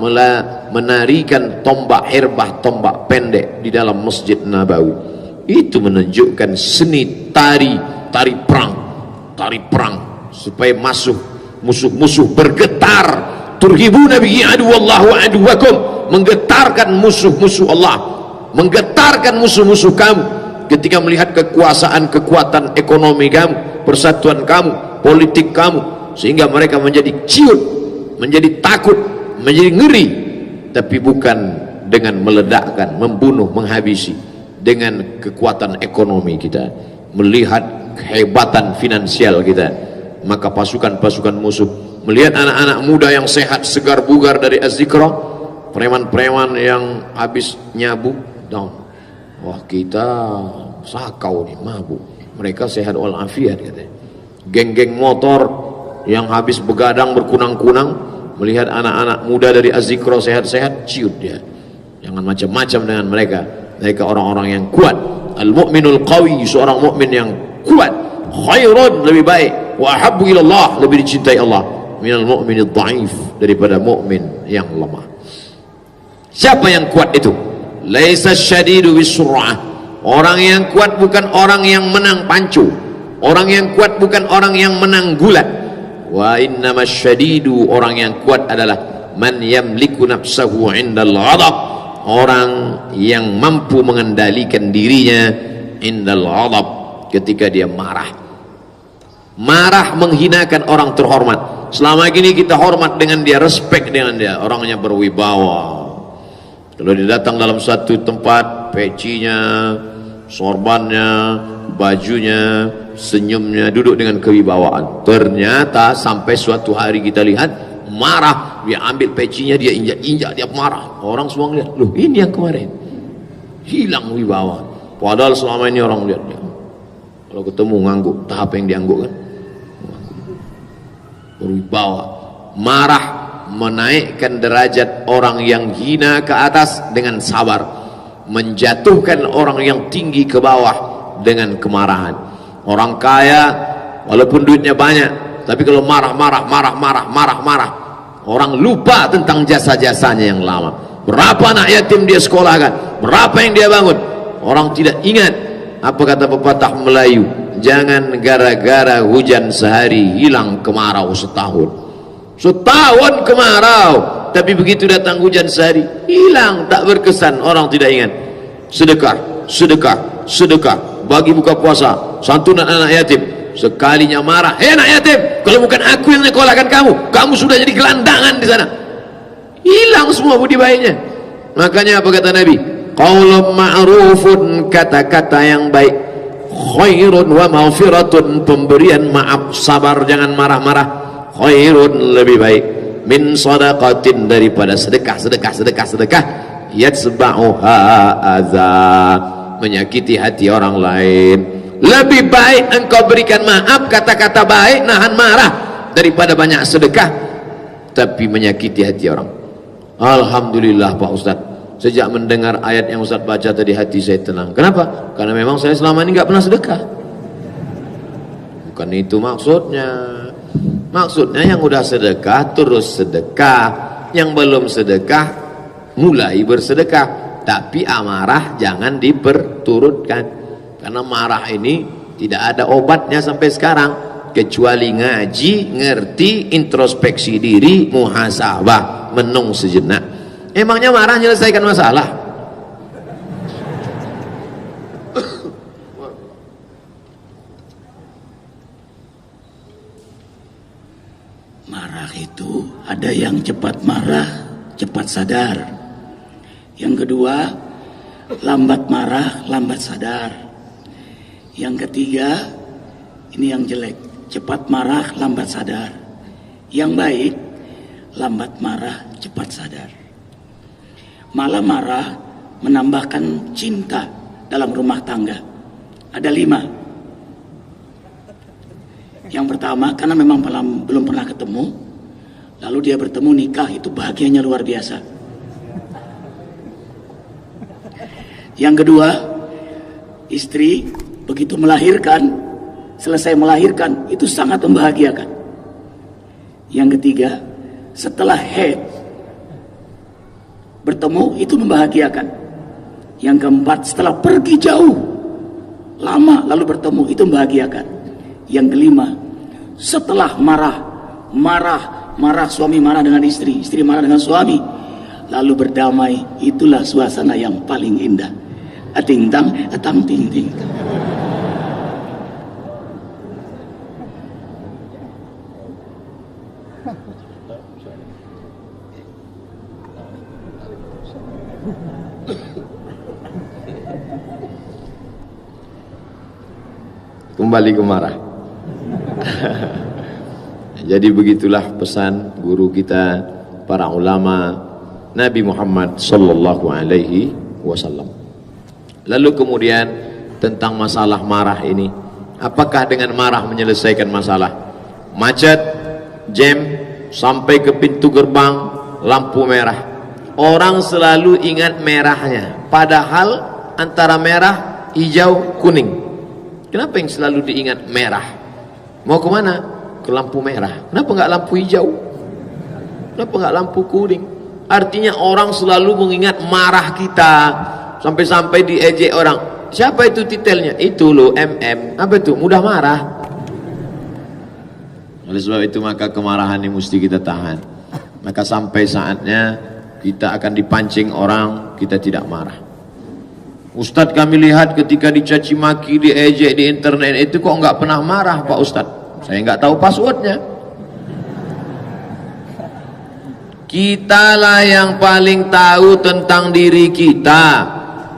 menarikan tombak hirbah, tombak pendek di dalam Masjid Nabawi. Itu menunjukkan seni tari perang supaya musuh-musuh bergetar. Turhibuna bihi aduwallahu wa aduwakum, menggetarkan musuh-musuh Allah, menggetarkan musuh-musuh kamu ketika melihat kekuasaan, kekuatan ekonomi kamu, persatuan kamu, politik kamu, sehingga mereka menjadi ciut, menjadi takut, menjadi ngeri. Tapi bukan dengan meledakkan, membunuh, menghabisi. Dengan kekuatan ekonomi kita, melihat kehebatan finansial kita, maka pasukan-pasukan musuh melihat anak-anak muda yang sehat, segar, bugar dari Az-Zikra, preman-preman yang habis nyabu down. Wah, kita sakau nih, mabuk. Mereka sehat walafiat katanya. Geng-geng motor yang habis begadang berkunang-kunang melihat anak-anak muda dari Az-Zikra sehat-sehat, ciut dia. Jangan macam-macam dengan mereka. Mereka orang-orang yang kuat. Al-mu'minul qawi, seorang mukmin yang kuat, khairun, lebih baik, wa ahabbu ilallah, lebih dicintai Allah, minal mu'minid dhaif, daripada mukmin yang lemah. Siapa yang kuat itu? Laisa syadidu bisur'ah. Orang yang kuat bukan orang yang menang pancu. Orang yang kuat bukan orang yang menang gulat. Wa innamas syadidu, orang yang kuat adalah man yamliku nafsahu 'indal ghadab, orang yang mampu mengendalikan dirinya indal ghadab, ketika dia marah. Marah menghinakan orang terhormat. Selama ini kita hormat dengan dia, respect dengan dia, orangnya berwibawa. Kalau dia datang dalam satu tempat, pecinya, sorbannya, bajunya, senyumnya, duduk dengan kewibawaan. Ternyata sampai suatu hari kita lihat marah, dia ambil pecinya, dia injak-injak, dia marah. Orang semua lihat, loh ini yang kemarin, hilang wibawa. Padahal selama ini orang lihat dia, kalau ketemu ngangguk, tahap yang diangguk kan, berwibawa. Marah menaikkan derajat orang yang hina ke atas dengan sabar, menjatuhkan orang yang tinggi ke bawah dengan kemarahan. Orang kaya walaupun duitnya banyak, tapi kalau marah, orang lupa tentang jasa-jasanya yang lama. Berapa anak yatim dia sekolahkan, berapa yang dia bangun, orang tidak ingat. Apa kata pepatah Melayu? Jangan gara-gara hujan sehari hilang kemarau setahun. Setahun kemarau, tapi begitu datang hujan sehari hilang, tak berkesan, orang tidak ingat. Sedekah, sedekah, sedekah, bagi buka puasa, santunan anak yatim. Sekalinya marah, hei anak yatim, kalau bukan aku yang nyekolahkan kamu, kamu sudah jadi gelandangan di sana. Hilang semua budi baiknya. Makanya apa kata Nabi? Qaulun ma'rufun, kata-kata yang baik, khairun wa maghfiratun, pemberian maaf, sabar, jangan marah-marah, khairun, lebih baik, min sadaqatin, daripada sedekah, sedekah, sedekah, sedekah, yatsba'uha adza, menyakiti hati orang lain. Lebih baik engkau berikan maaf, kata-kata baik, nahan marah, daripada banyak sedekah tapi menyakiti hati orang. Alhamdulillah Pak Ustadz, sejak mendengar ayat yang Ustadz baca tadi hati saya tenang. Kenapa? Karena memang saya selama ini nggak pernah sedekah. Bukan itu maksudnya. Maksudnya yang udah sedekah terus sedekah, yang belum sedekah mulai bersedekah, tapi amarah jangan diperturutkan. Karena marah ini tidak ada obatnya sampai sekarang, kecuali ngaji, ngerti, introspeksi diri, muhasabah, menung sejenak. Emangnya marah menyelesaikan masalah? Marah itu ada yang cepat marah, cepat sadar. Yang kedua, lambat marah, lambat sadar. Yang ketiga, ini yang jelek, cepat marah, lambat sadar. Yang baik, lambat marah, cepat sadar. Malah marah menambahkan cinta dalam rumah tangga. Ada 5. Yang pertama, karena memang belum pernah ketemu, lalu dia bertemu, nikah, itu bahagianya luar biasa. Yang kedua, istri begitu melahirkan, selesai melahirkan, itu sangat membahagiakan. Yang ketiga, setelah head bertemu, itu membahagiakan. Yang keempat, setelah pergi jauh lama lalu bertemu, itu membahagiakan. Yang kelima, setelah marah suami marah dengan istri, istri marah dengan suami, lalu berdamai, itulah suasana yang paling indah. Ating tang, atang ting ting. Kembali ke marah. Jadi begitulah pesan guru kita, para ulama, Nabi Muhammad sallallahu alaihi wasallam. Lalu kemudian tentang masalah marah ini, apakah dengan marah menyelesaikan masalah? Macet, jam, sampai ke pintu gerbang, lampu merah, orang selalu ingat merahnya, padahal antara merah, hijau, kuning. Kenapa yang selalu diingat merah? Mau kemana? Ke lampu merah. Kenapa nggak lampu hijau? Kenapa nggak lampu kuning? Artinya orang selalu mengingat marah kita, sampai-sampai diejek orang. Siapa itu titelnya? Itu loh MM. Apa itu? Mudah marah. Oleh sebab itu maka kemarahan ini mesti kita tahan. Maka sampai saatnya kita akan dipancing orang, kita tidak marah. Ustadz, kami lihat ketika dicaci maki, diejek di internet itu kok nggak pernah marah Pak Ustadz. Saya nggak tahu passwordnya. Kitalah yang paling tahu tentang diri kita.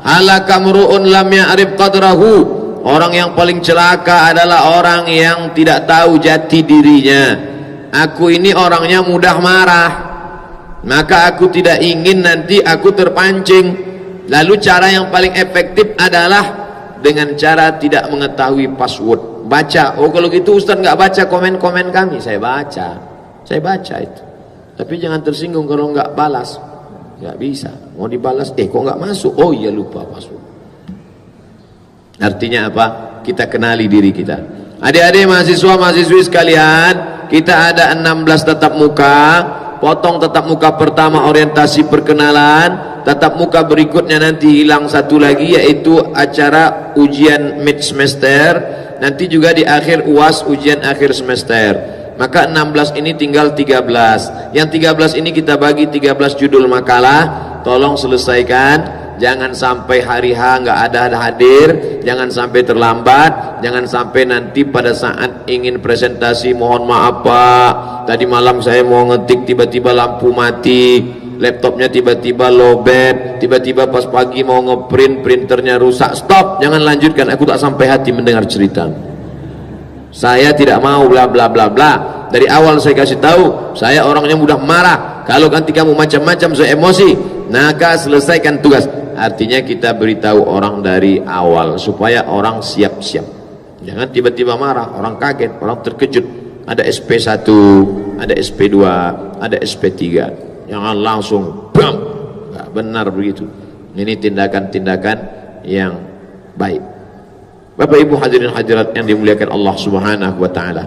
Halakamru'un lam ya'rif qadrahu. Orang yang paling celaka adalah orang yang tidak tahu jati dirinya. Aku ini orangnya mudah marah, maka aku tidak ingin nanti aku terpancing. Lalu cara yang paling efektif adalah dengan cara tidak mengetahui password. Baca. Oh kalau gitu Ustaz nggak baca komen-komen kami. Saya baca itu. Tapi jangan tersinggung kalau nggak balas. Nggak bisa. Mau dibalas, kok nggak masuk? Oh iya, lupa password. Artinya apa? Kita kenali diri kita. Adik-adik mahasiswa mahasiswi sekalian, kita ada 16 tatap muka. Potong tatap muka pertama orientasi perkenalan, tatap muka berikutnya nanti hilang satu lagi, yaitu acara ujian mid semester, nanti juga di akhir UAS ujian akhir semester. Maka 16 ini tinggal 13. Yang 13 ini kita bagi 13 judul makalah, tolong selesaikan. Jangan sampai hari H nggak ada hadir, jangan sampai terlambat, jangan sampai nanti pada saat ingin presentasi, mohon maaf Pak, tadi malam saya mau ngetik tiba-tiba lampu mati, laptopnya tiba-tiba lowbat, tiba-tiba pas pagi mau ngeprint printernya rusak. Stop, jangan lanjutkan, aku tak sampai hati mendengar cerita. Saya tidak mau bla bla bla bla. Dari awal saya kasih tahu, saya orangnya mudah marah. Kalau nanti kamu macam-macam, saya emosi, maka selesaikan tugas. Artinya kita beritahu orang dari awal supaya orang siap-siap. Jangan tiba-tiba marah, orang kaget, orang terkejut. Ada SP1, ada SP2, ada SP3. Jangan langsung bam. Nggak benar begitu. Ini tindakan-tindakan yang baik. Bapak Ibu hadirin hadirat yang dimuliakan Allah Subhanahu wa taala.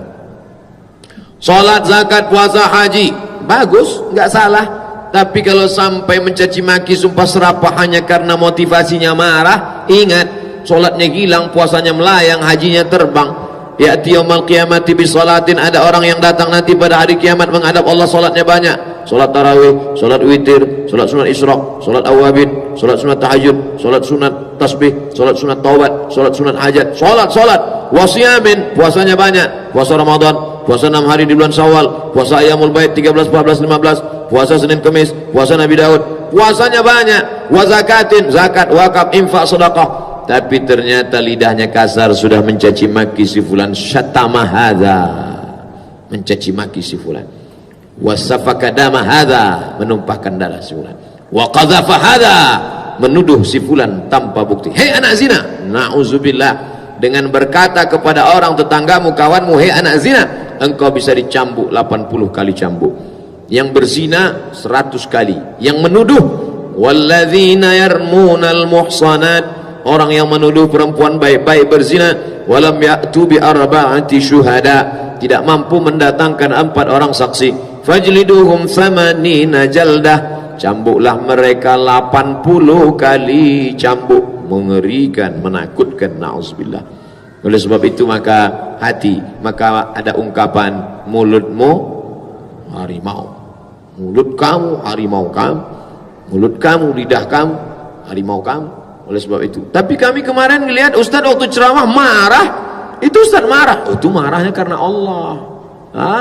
Salat, zakat, puasa, haji, bagus, nggak salah. Tapi kalau sampai mencaci maki, sumpah serapah hanya karena motivasinya marah, ingat, solatnya hilang, puasanya melayang, hajinya terbang. Ya'ti yaumul qiyamati bi salatin, ada orang yang datang nanti pada hari kiamat menghadap Allah, solatnya banyak. Solat tarawih, solat witir, solat sunat isyraq, solat awabin, solat sunat tahajud, solat sunat tasbih, solat sunat taubat, solat sunat hajat, solat wasiyamin, puasanya banyak, puasa Ramadan, puasa 6 hari di bulan Syawal, puasa Ayyamul Bait 13, 14, 15, puasa Senin Kemis, puasa Nabi Daud, puasanya banyak, wa zakatin, zakat, wakaf, infak, sedekah. Tapi ternyata lidahnya kasar, sudah mencaci maki si fulan, syatama hadza, mencaci maki si fulan, wasafaka dama hadza, menumpahkan darah si fulan, wa qadhafa hadza, menuduh si fulan tanpa bukti. Hei anak zina, na'udzubillah. Dengan berkata kepada orang tetanggamu, kawanmu, hei anak zina, engkau bisa dicambuk 80 kali cambuk. Yang berzina 100 kali. Yang menuduh, walladzina yarmunal muhsanat, orang yang menuduh perempuan baik-baik berzina, walam ya'tu bi arba'ati syuhada, tidak mampu mendatangkan 4 orang saksi, fajliduhum thamanina jaldah, cambuklah mereka 80 kali cambuk. Mengerikan, menakutkan, na'udzubillah. Oleh sebab itu maka hati, maka ada ungkapan, mulutmu harimau, mulut kamu harimau kamu, mulut kamu, lidah kamu harimau kamu. Oleh sebab itu, tapi kami kemarin melihat Ustadz waktu ceramah marah, itu Ustadz marah, itu marahnya karena Allah.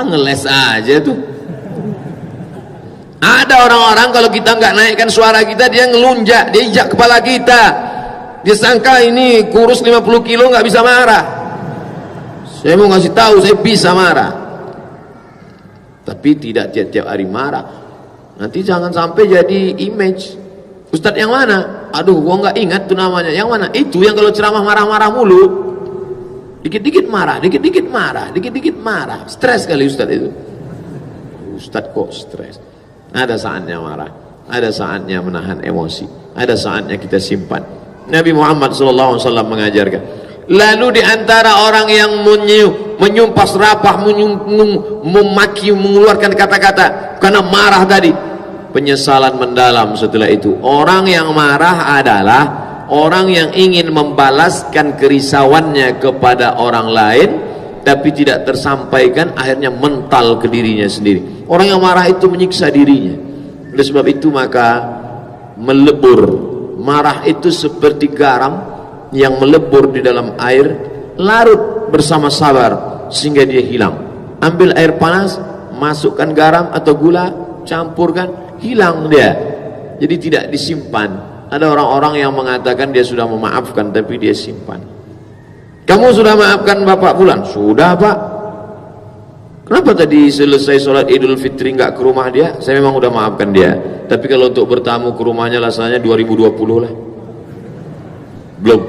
Ngeles aja tuh. Ada orang-orang kalau kita nggak naikkan suara kita, dia ngelunjak, dia injak kepala kita, dia sangka ini kurus 50 kilo nggak bisa marah. Saya mau ngasih tahu, saya bisa marah, tapi tidak tiap-tiap hari marah. Nanti jangan sampai jadi image. Ustadz yang mana? Aduh, gua nggak ingat tuh namanya. Yang mana? Itu yang kalau ceramah marah-marah mulu, dikit-dikit marah, dikit-dikit marah, dikit-dikit marah. Stres kali Ustadz itu. Ustadz kok stres? Ada saatnya marah, ada saatnya menahan emosi, ada saatnya kita simpan. Nabi Muhammad SAW mengajarkan. Lalu diantara orang yang menyumpah serapah, memaki, mengeluarkan kata-kata karena marah tadi, penyesalan mendalam setelah itu. Orang yang marah adalah orang yang ingin membalaskan kerisauannya kepada orang lain, tapi tidak tersampaikan, akhirnya mental ke dirinya sendiri. Orang yang marah itu menyiksa dirinya. Oleh sebab itu maka melebur. Marah itu seperti garam yang melebur di dalam air, larut bersama sabar sehingga dia hilang. Ambil air panas, masukkan garam atau gula, campurkan, hilang dia. Jadi tidak disimpan. Ada orang-orang yang mengatakan dia sudah memaafkan, tapi dia simpan. Kamu sudah maafkan Bapak Fulan? Sudah Pak. Kenapa tadi selesai sholat Idul Fitri nggak ke rumah dia? Saya memang udah maafkan dia, tapi kalau untuk bertamu ke rumahnya rasanya 2020 lah. Belum.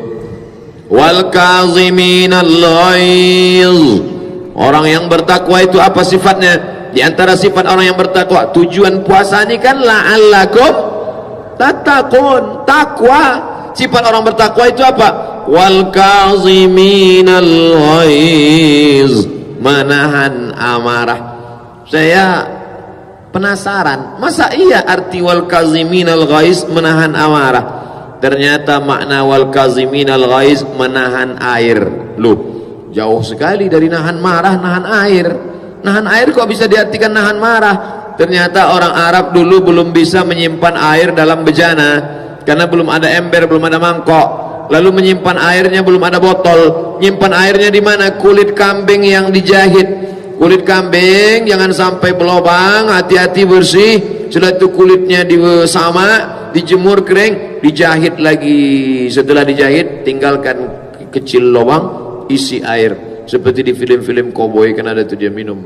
Wal kaziminal ghaiz, orang yang bertakwa itu apa sifatnya? Di antara sifat orang yang bertakwa, tujuan puasa ini kan la'allakum tattaqun, takwa. Sifat orang bertakwa itu apa? Wal kaziminal ghaiz, menahan amarah. Saya penasaran, masa iya arti wal kaziminal ghaiz menahan amarah? Ternyata makna wal kaziminal ghaiz menahan air. Loh, jauh sekali dari nahan marah, nahan air. Nahan air kok bisa diartikan nahan marah? Ternyata orang Arab dulu belum bisa menyimpan air dalam bejana, karena belum ada ember, belum ada mangkok. Lalu menyimpan airnya belum ada botol. Nyimpan airnya di mana? Kulit kambing yang dijahit. Kulit kambing jangan sampai berlubang, hati-hati bersih. Setelah itu kulitnya sama, dijemur kering, dijahit lagi. Setelah dijahit, tinggalkan kecil lubang, isi air. Seperti di film-film koboi kan ada tuh dia minum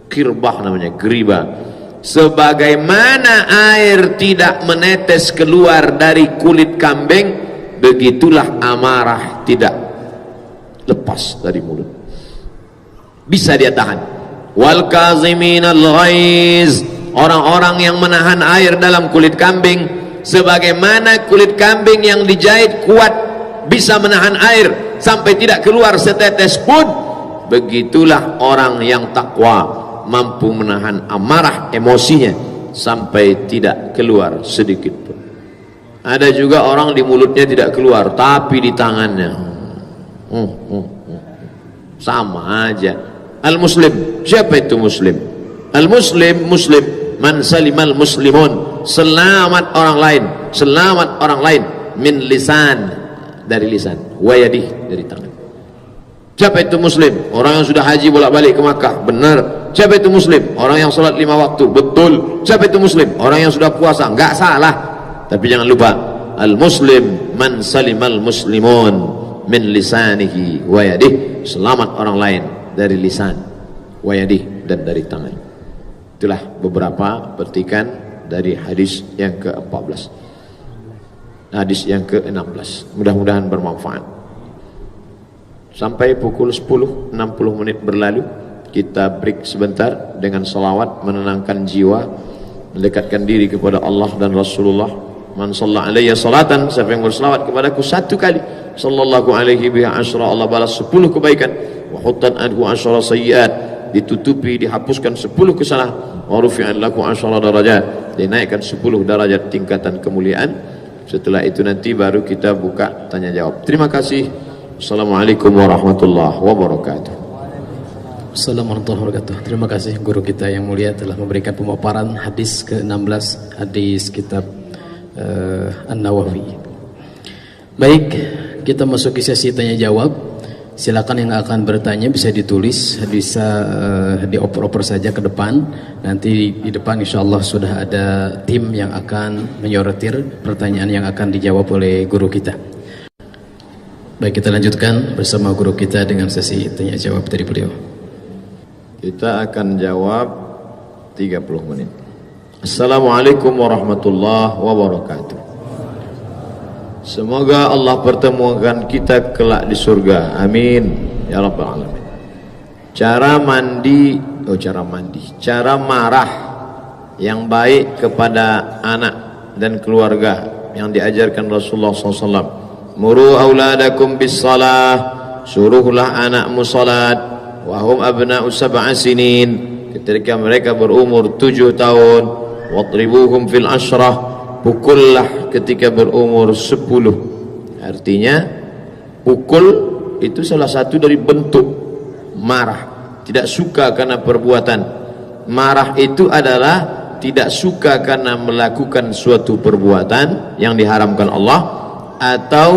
kirbah namanya, geriba. Sebagaimana air tidak menetes keluar dari kulit kambing, begitulah amarah tidak lepas dari mulut. Bisa dia tahan. Wal kaziminal ghaiz, orang-orang yang menahan air dalam kulit kambing, sebagaimana kulit kambing yang dijahit kuat bisa menahan air sampai tidak keluar setetes pun, begitulah orang yang takwa mampu menahan amarah emosinya sampai tidak keluar sedikit pun. Ada juga orang di mulutnya tidak keluar tapi di tangannya sama aja. Al-muslim, siapa itu muslim? Al-muslim, muslim man salimal muslimun, selamat orang lain, selamat orang lain, min lisan, dari lisan, wayadih, dari tangan. Siapa itu muslim? Orang yang sudah haji bolak-balik ke Makkah, benar. Siapa itu muslim? Orang yang sholat 5 waktu, betul. Siapa itu muslim? Orang yang sudah puasa, enggak salah. Tapi jangan lupa, al-muslim man salimal muslimun min lisanihi wayadih, selamat orang lain dari lisan, wayadih, dan dari tangan. Itulah beberapa petikan dari hadis yang ke-14, hadis yang ke-16. Mudah-mudahan bermanfaat. Sampai pukul 10, 60 menit berlalu, kita break sebentar dengan salawat, menenangkan jiwa, mendekatkan diri kepada Allah dan Rasulullah. Man shalla alayya salatan, siapa yang berselawat kepadaku 1 kali, sallallahu alaihi biha asyra, Allah balas 10 kebaikan. Wa huttan anhu asyra sayyiat, ditutupi, dihapuskan 10 kesalahan. Wa rufi'an lahu asyra darajat, dinaikkan 10 derajat tingkatan kemuliaan. Setelah itu nanti baru kita buka tanya jawab. Terima kasih. Assalamualaikum warahmatullahi wabarakatuh. Assalamualaikum warahmatullahi wabarakatuh. Terima kasih guru kita yang mulia telah memberikan pemaparan hadis ke-16, hadis kitab An-Nawawi. Baik, kita masuk ke sesi tanya jawab. Silakan yang akan bertanya bisa ditulis, bisa dioper-oper saja ke depan. Nanti di depan insyaallah sudah ada tim yang akan menyortir pertanyaan yang akan dijawab oleh guru kita. Baik, kita lanjutkan bersama guru kita dengan sesi tanya jawab dari beliau. Kita akan jawab 30 menit. Assalamualaikum warahmatullahi wabarakatuh. Semoga Allah pertemukan kita kelak di surga. Amin ya rabbal alamin. Cara marah yang baik kepada anak dan keluarga yang diajarkan Rasulullah SAW. Muru auladakum bis salah, suruhlah anakmu salat, wahum abna'u sab'a sinin, ketika mereka berumur 7 tahun, wadribuhum fil ashrah, pukullah ketika berumur 10. Artinya pukul itu salah satu dari bentuk marah, tidak suka karena perbuatan. Marah itu adalah tidak suka karena melakukan suatu perbuatan yang diharamkan Allah, atau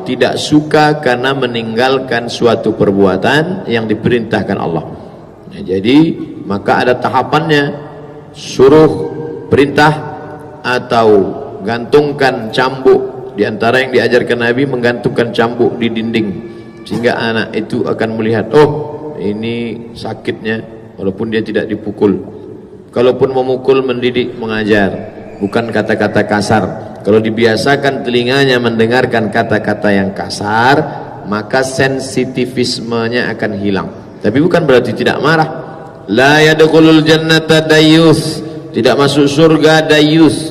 tidak suka karena meninggalkan suatu perbuatan yang diperintahkan Allah. Nah, jadi maka ada tahapannya, suruh, perintah, atau gantungkan cambuk. Di antara yang diajarkan Nabi, menggantungkan cambuk di dinding sehingga anak itu akan melihat, oh ini sakitnya, walaupun dia tidak dipukul. Kalaupun memukul, mendidik, mengajar, bukan kata-kata kasar. Kalau dibiasakan telinganya mendengarkan kata-kata yang kasar, maka sensitivismenya akan hilang. Tapi bukan berarti tidak marah. La yadkhulul jannata dayyus, tidak masuk surga dayyus.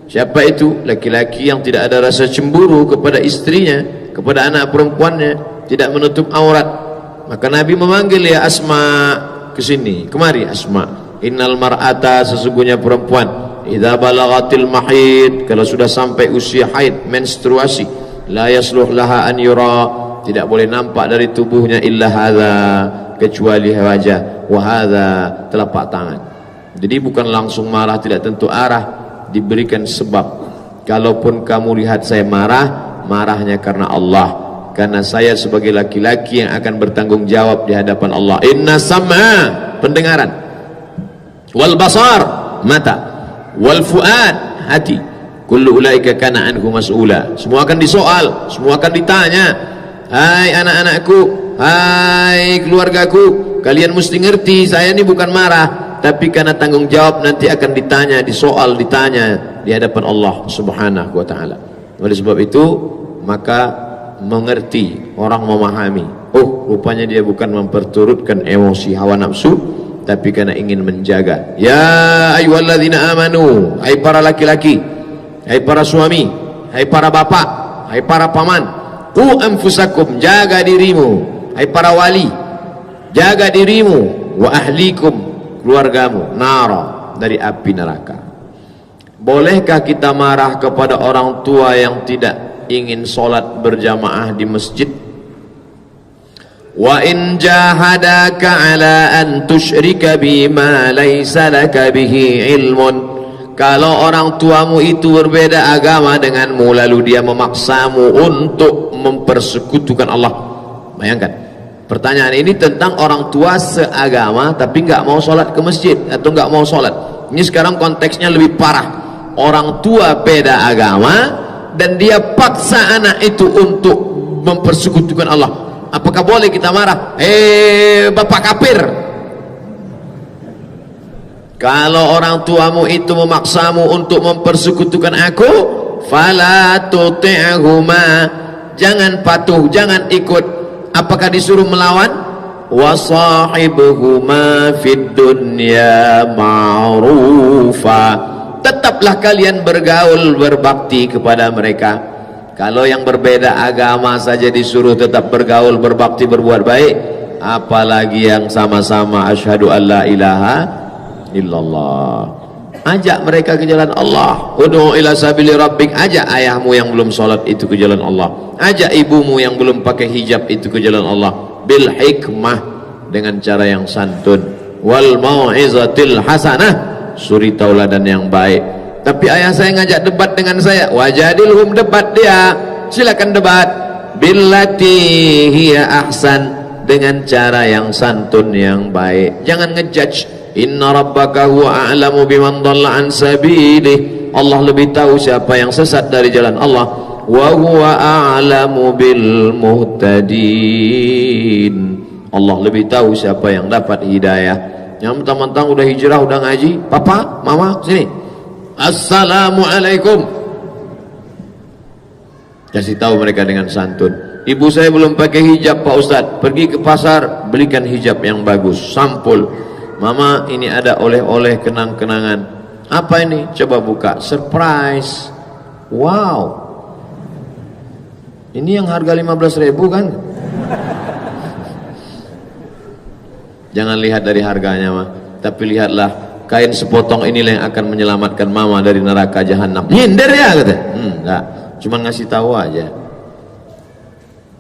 Siapa itu? Laki-laki yang tidak ada rasa cemburu kepada istrinya, kepada anak perempuannya, tidak menutup aurat. Maka Nabi memanggil, ya Asma, kesini, kemari Asma. Innal mar'ata, sesungguhnya perempuan, idza balagatil mahid, kalau sudah sampai usia haid, menstruasi, la yasluh laha an yura, tidak boleh nampak dari tubuhnya illa hadza, kecuali wajah, wa hadza, telapak tangan. Jadi bukan langsung marah, tidak tentu arah, diberikan sebab. Kalaupun kamu lihat saya marah, marahnya karena Allah, karena saya sebagai laki-laki yang akan bertanggung jawab di hadapan Allah. Inna sam'a, pendengaran, wal basar, mata, wal fuad, hati, kullu ulaika kana anhu mas'ula, semua akan disoal, semua akan ditanya. Hai anak-anakku, hai keluargaku, kalian mesti ngerti saya ini bukan marah, tapi karena tanggung jawab nanti akan ditanya, disoal, ditanya di hadapan Allah Subhanahu wa ta'ala. Oleh sebab itu maka mengerti, orang memahami, oh rupanya dia bukan memperturutkan emosi hawa nafsu, tapi karena ingin menjaga. Ya ayyuhalladzina amanu, hai para laki-laki, hai para suami, hai para bapak, hai para paman, qu anfusakum, jaga dirimu, hai para wali, jaga dirimu, wa ahlikum, keluargamu, nara, dari api neraka. Bolehkah kita marah kepada orang tua yang tidak ingin sholat berjamaah di masjid? Wa in jahadaka ala an tusyrika bima laysa laka bihi ilmun, kalau orang tuamu itu berbeda agama denganmu lalu dia memaksamu untuk mempersekutukan Allah. Bayangkan, pertanyaan ini tentang orang tua seagama tapi nggak mau sholat ke masjid atau nggak mau sholat. Ini sekarang konteksnya lebih parah. Orang tua beda agama dan dia paksa anak itu untuk mempersekutukan Allah. Apakah boleh kita marah? Bapak kafir. Kalau orang tuamu itu memaksamu untuk mempersekutukan aku, fala tuti'huma, jangan patuh, jangan ikut. Apakah disuruh melawan? Wasahibhuma fid dunya ma'rufa, tetaplah kalian bergaul, berbakti kepada mereka. Kalau yang berbeda agama saja disuruh tetap bergaul, berbakti, berbuat baik, apalagi yang sama-sama asyhadu alla ilaha illallah. Ajak mereka ke jalan Allah. Ud'u ila sabili rabbik, ajak ayahmu yang belum sholat itu ke jalan Allah, ajak ibumu yang belum pakai hijab itu ke jalan Allah, bil hikmah, dengan cara yang santun, wal mau'izatil hasanah, suri tauladan yang baik. Tapi ayah saya ngajak debat dengan saya, wajadilhum, debat dia, silakan debat, billati hiya ahsan, dengan cara yang santun, yang baik. Jangan ngejudge. Inna rabbaka huwa a'lamu biman dhalla an sabilih, Allah lebih tahu siapa yang sesat dari jalan Allah. Wa huwa a'lamu bil muhtadin, Allah lebih tahu siapa yang dapat hidayah. Yang mentang-mentang udah hijrah, udah ngaji, papa, mama, sini, assalamualaikum, kasih tahu mereka dengan santun. Ibu saya belum pakai hijab Pak Ustadz, pergi ke pasar belikan hijab yang bagus, sampul. Mama, ini ada oleh-oleh kenang-kenangan. Apa ini? Coba buka, surprise. Wow, ini yang harga 15.000 kan? Jangan lihat dari harganya mah, tapi lihatlah kain sepotong inilah yang akan menyelamatkan mama dari neraka jahanam. Nyindir ya kata. Enggak, cuma ngasih tahu aja.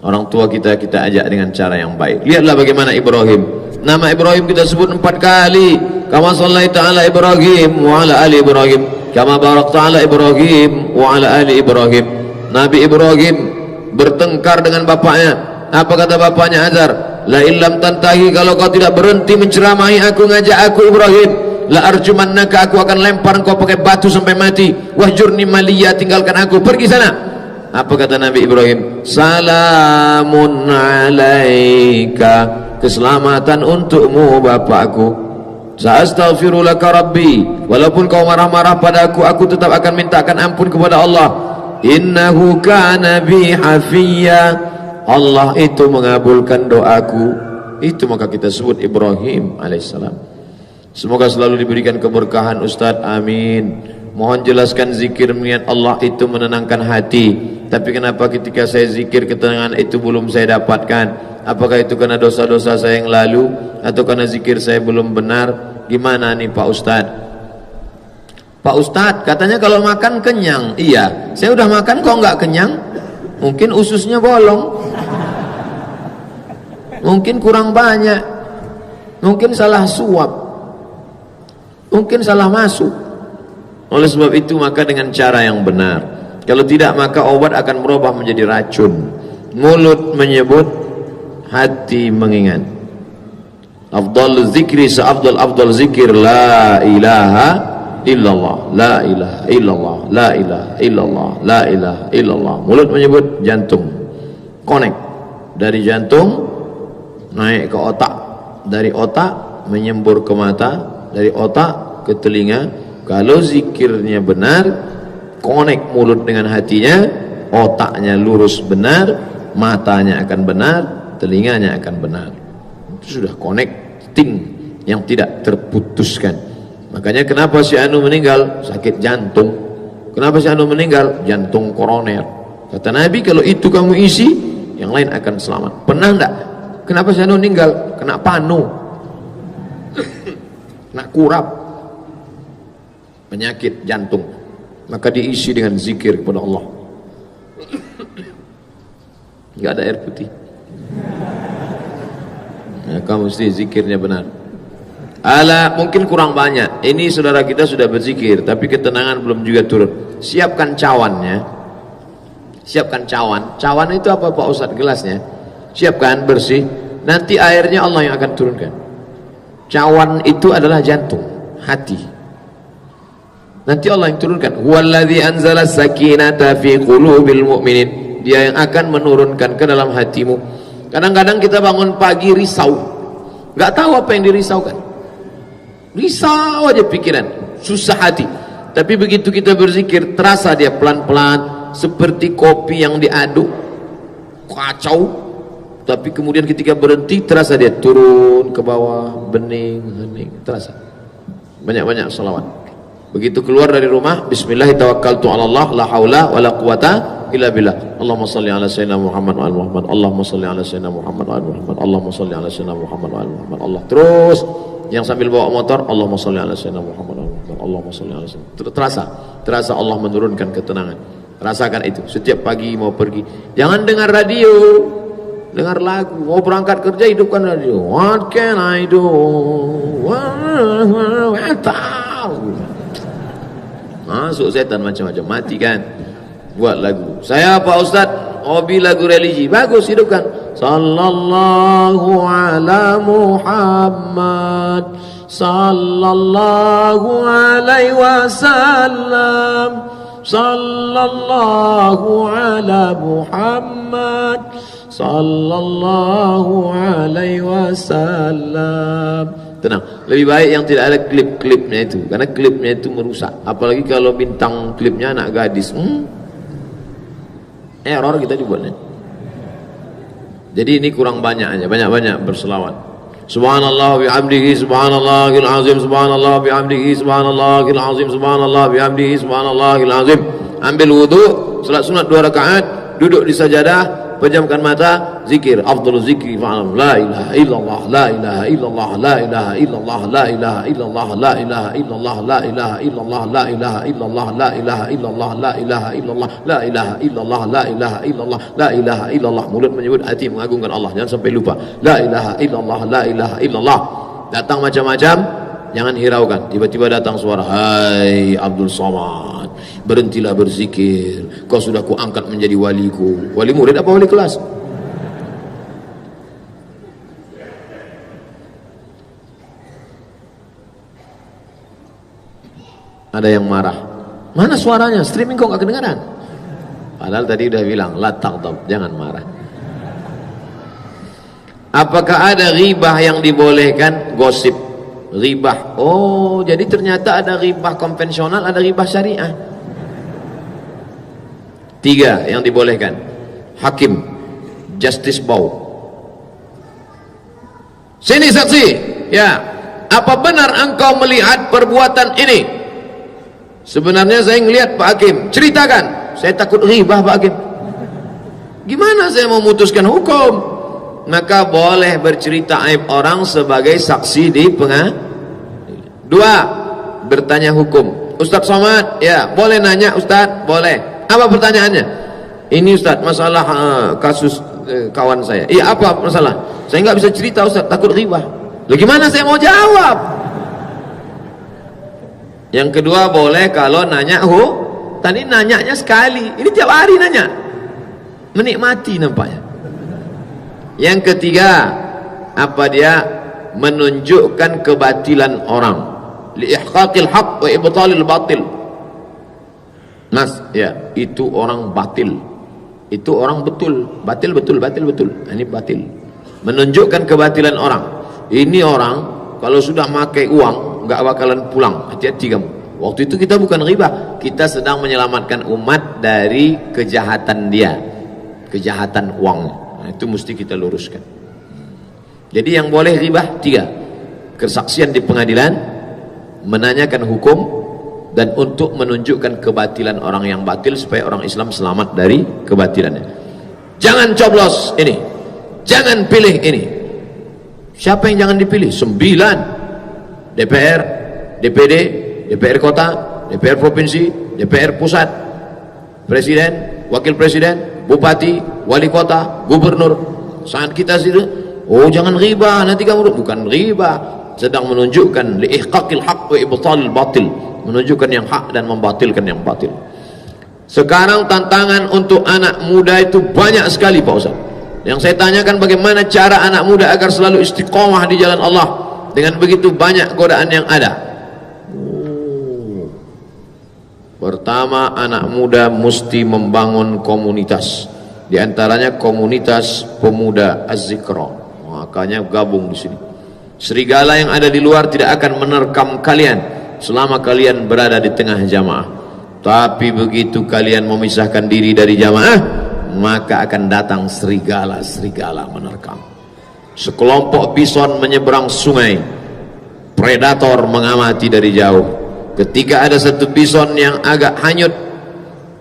Orang tua kita ajak dengan cara yang baik. Lihatlah bagaimana Ibrahim. Nama Ibrahim kita sebut 4 kali. Kama sallaita ala Ibrahim wa ala ali Ibrahim, kama barakta ala Ibrahim wa ala ali Ibrahim. Nabi Ibrahim bertengkar dengan bapaknya. Apa kata bapaknya Azar? La illam tantahi, kalau kau tidak berhenti menceramahi aku, ngajak aku Ibrahim, la arjumannaka, aku akan lempar engkau pakai batu sampai mati. Wahjurni maliyya, tinggalkan aku, pergi sana. Apa kata Nabi Ibrahim? Salamun alaika, keselamatan untukmu bapakku. Sa'astaghfiru laka rabbi, walaupun kau marah-marah padaku, aku tetap akan mintakan ampun kepada Allah. Innahu kana bi hafiyya, Allah itu mengabulkan doaku. Itu maka kita sebut Ibrahim alaihissalam. Semoga selalu diberikan keberkahan Ustadz, amin. Mohon jelaskan zikir mengingat Allah itu menenangkan hati. Tapi kenapa ketika saya zikir ketenangan itu belum saya dapatkan? Apakah itu karena dosa-dosa saya yang lalu, atau karena zikir saya belum benar? Gimana nih Pak Ustadz? Pak Ustadz katanya kalau makan kenyang. Iya, saya udah makan kok nggak kenyang. Mungkin ususnya bolong, mungkin kurang banyak, mungkin salah suap, mungkin salah masuk. Oleh sebab itu maka dengan cara yang benar, kalau tidak maka obat akan berubah menjadi racun. Mulut menyebut, hati mengingat. Afdal zikri seafdal zikir la ilaha illallah, la ilaha illallah, la ilaha illallah, la ilaha illallah. Mulut menyebut, jantung connect, dari jantung naik ke otak, dari otak menyembur ke mata, dari otak ke telinga. Kalau zikirnya benar, connect mulut dengan hatinya, otaknya lurus benar, matanya akan benar, telinganya akan benar. Itu sudah connecting yang tidak terputuskan. Makanya kenapa si Anu meninggal? Sakit jantung. Kenapa si Anu meninggal? Jantung koroner. Kata Nabi, kalau itu kamu isi, yang lain akan selamat. Pernah enggak? Kenapa si Anu meninggal? Kena panu, kena kurap, penyakit jantung. Maka diisi dengan zikir kepada Allah. Enggak ada air putih. Ya, kamu mesti zikirnya benar. Ala, mungkin kurang banyak. Ini saudara kita sudah berzikir, tapi ketenangan belum juga turun. Siapkan cawannya. Siapkan cawan. Cawan itu apa Pak Ustadz? Gelasnya. Siapkan bersih. Nanti airnya Allah yang akan turunkan. Cawan itu adalah jantung, hati. Nanti Allah yang turunkan. Huwallazi anzala sakinata fi qulubil mu'minin. Dia yang akan menurunkan ke dalam hatimu. Kadang-kadang kita bangun pagi risau, nggak tahu apa yang dirisaukan. Risau aja pikiran, susah hati. Tapi begitu kita berzikir, terasa dia pelan-pelan, seperti kopi yang diaduk, kacau. Tapi kemudian ketika berhenti, terasa dia turun ke bawah, bening, hening, terasa. Banyak-banyak salawat. Begitu keluar dari rumah, bismillahirrahmanirrahim, la haula wa la quwata illa billah. Allahumma salli ala sayyidina Muhammad wa ala Muhammad. Allahumma salli ala sayyidina Muhammad wa ala Muhammad. Allahumma salli ala sayyidina Muhammad wa ala Muhammad. Allah terus. Yang sambil bawa motor, Allahumma salli ala sayyidina Muhammad wa ala Muhammad. Allahumma salli ala sayyidina. Terasa Allah menurunkan ketenangan. Rasakan itu setiap pagi mau pergi. Jangan dengar radio, dengar lagu. Mau berangkat kerja, hidupkan radio. What can I do? Masuk setan macam-macam, mati kan. Buat lagu. Saya Pak Ustadz hobi lagu religi, bagus, hidupkan. Sallallahu ala Muhammad, sallallahu alaihi wasallam, sallallahu ala Muhammad, sallallahu alaihi wasallam. Tenang, lebih baik yang tidak ada klip-klipnya itu, karena klipnya itu merusak. Apalagi kalau bintang klipnya anak gadis, error kita dibuatnya. Jadi ini kurang banyak aja, banyak-banyak berselawat. Subhanallah bihamdihi, subhanallahil azim, subhanallah bihamdihi, subhanallahil azim, subhanallah bihamdihi, subhanallahil azim. Ambil wudu, salat sunat 2 rakaat, duduk di sajadah, pejamkan mata, zikir. Afdhalul zikri fa'alam la ilaha illallah, la ilaha illallah, la ilaha illallah, la ilaha illallah, la ilaha illallah, la ilaha illallah, la ilaha illallah, la ilaha illallah, la ilaha illallah, la ilaha illallah, la ilaha illallah, la ilaha illallah. Mulut menyebut, hati mengagungkan Allah. Jangan sampai lupa. La ilaha illallah, la ilaha illallah. Datang macam-macam, jangan hiraukan. Tiba-tiba datang suara, hai Abdul Somad, berhentilah berzikir, kau sudah kuangkat menjadi waliku. Wali murid apa wali kelas? Ada yang marah, mana suaranya? Streaming kok gak kedengaran? Padahal tadi udah bilang la taghdab, jangan marah. Apakah ada ghibah yang dibolehkan? Gosip, ghibah. Oh, jadi ternyata ada ghibah konvensional, ada ghibah syariah. 3 yang dibolehkan. Hakim, Justice Bow. Sini saksi. Ya, apa benar engkau melihat perbuatan ini? Sebenarnya saya ngelihat Pak Hakim. Ceritakan. Saya takut ghibah Pak Hakim. Gimana saya memutuskan hukum? Maka boleh bercerita aib orang sebagai saksi di pengadilan. Dua, bertanya hukum. Ustaz Somad, ya boleh nanya Ustaz, boleh. Apa pertanyaannya? Ini Ustaz, masalah kasus kawan saya. Iya, apa masalah? Saya nggak bisa cerita Ustaz, takut ghibah. Lah gimana saya mau jawab? Yang kedua boleh kalau nanya tadi nanyanya sekali, ini tiap hari nanya, menikmati nampaknya. Yang ketiga, apa dia? Menunjukkan kebatilan orang, liihqaqil haqq wa ibtalil batil. Mas, ya itu orang batil, itu orang betul, batil. Ini batil, menunjukkan kebatilan orang. Ini orang kalau sudah pakai uang nggak bakalan pulang, hati-hati kamu. Waktu itu kita bukan ghibah, kita sedang menyelamatkan umat dari kejahatan dia, kejahatan uang. Nah, itu mesti kita luruskan. Jadi yang boleh ghibah 3, kesaksian di pengadilan, menanyakan hukum, dan untuk menunjukkan kebatilan orang yang batil supaya orang Islam selamat dari kebatilannya. Jangan coblos ini, jangan pilih ini. Siapa yang jangan dipilih? 9, DPR, DPD, DPR kota, DPR provinsi, DPR pusat, presiden, wakil presiden, bupati, wali kota, gubernur. Saat kita situ, oh jangan ghibah, nanti kamu bukan ghibah, sedang menunjukkan liihqaqil haqq wa ibtalil batil, menunjukkan yang hak dan membatilkan yang batil. Sekarang tantangan untuk anak muda itu banyak sekali Pak Ustaz. Yang saya tanyakan, bagaimana cara anak muda agar selalu istiqomah di jalan Allah dengan begitu banyak godaan yang ada. Pertama, anak muda mesti membangun komunitas. Di antaranya komunitas pemuda Az-Zikra. Makanya gabung di sini. Serigala yang ada di luar tidak akan menerkam kalian selama kalian berada di tengah jamaah. Tapi begitu kalian memisahkan diri dari jamaah, maka akan datang serigala-serigala menerkam. Sekelompok bison menyeberang sungai, predator mengamati dari jauh. Ketika ada satu bison yang agak hanyut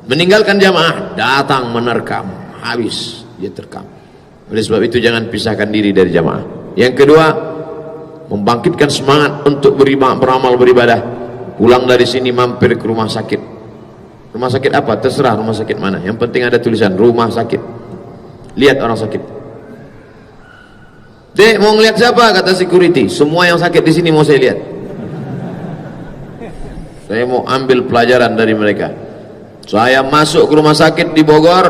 meninggalkan jamaah, datang menerkam, habis dia terkam. Oleh sebab itu jangan pisahkan diri dari jamaah. Yang kedua, membangkitkan semangat untuk beramal beribadah. Pulang dari sini mampir ke rumah sakit. Rumah sakit apa? Terserah rumah sakit mana. Yang penting ada tulisan rumah sakit. Lihat orang sakit. Dek, mau ngeliat siapa? Kata security. Semua yang sakit di sini mau saya lihat. Saya mau ambil pelajaran dari mereka. Saya masuk ke rumah sakit di Bogor,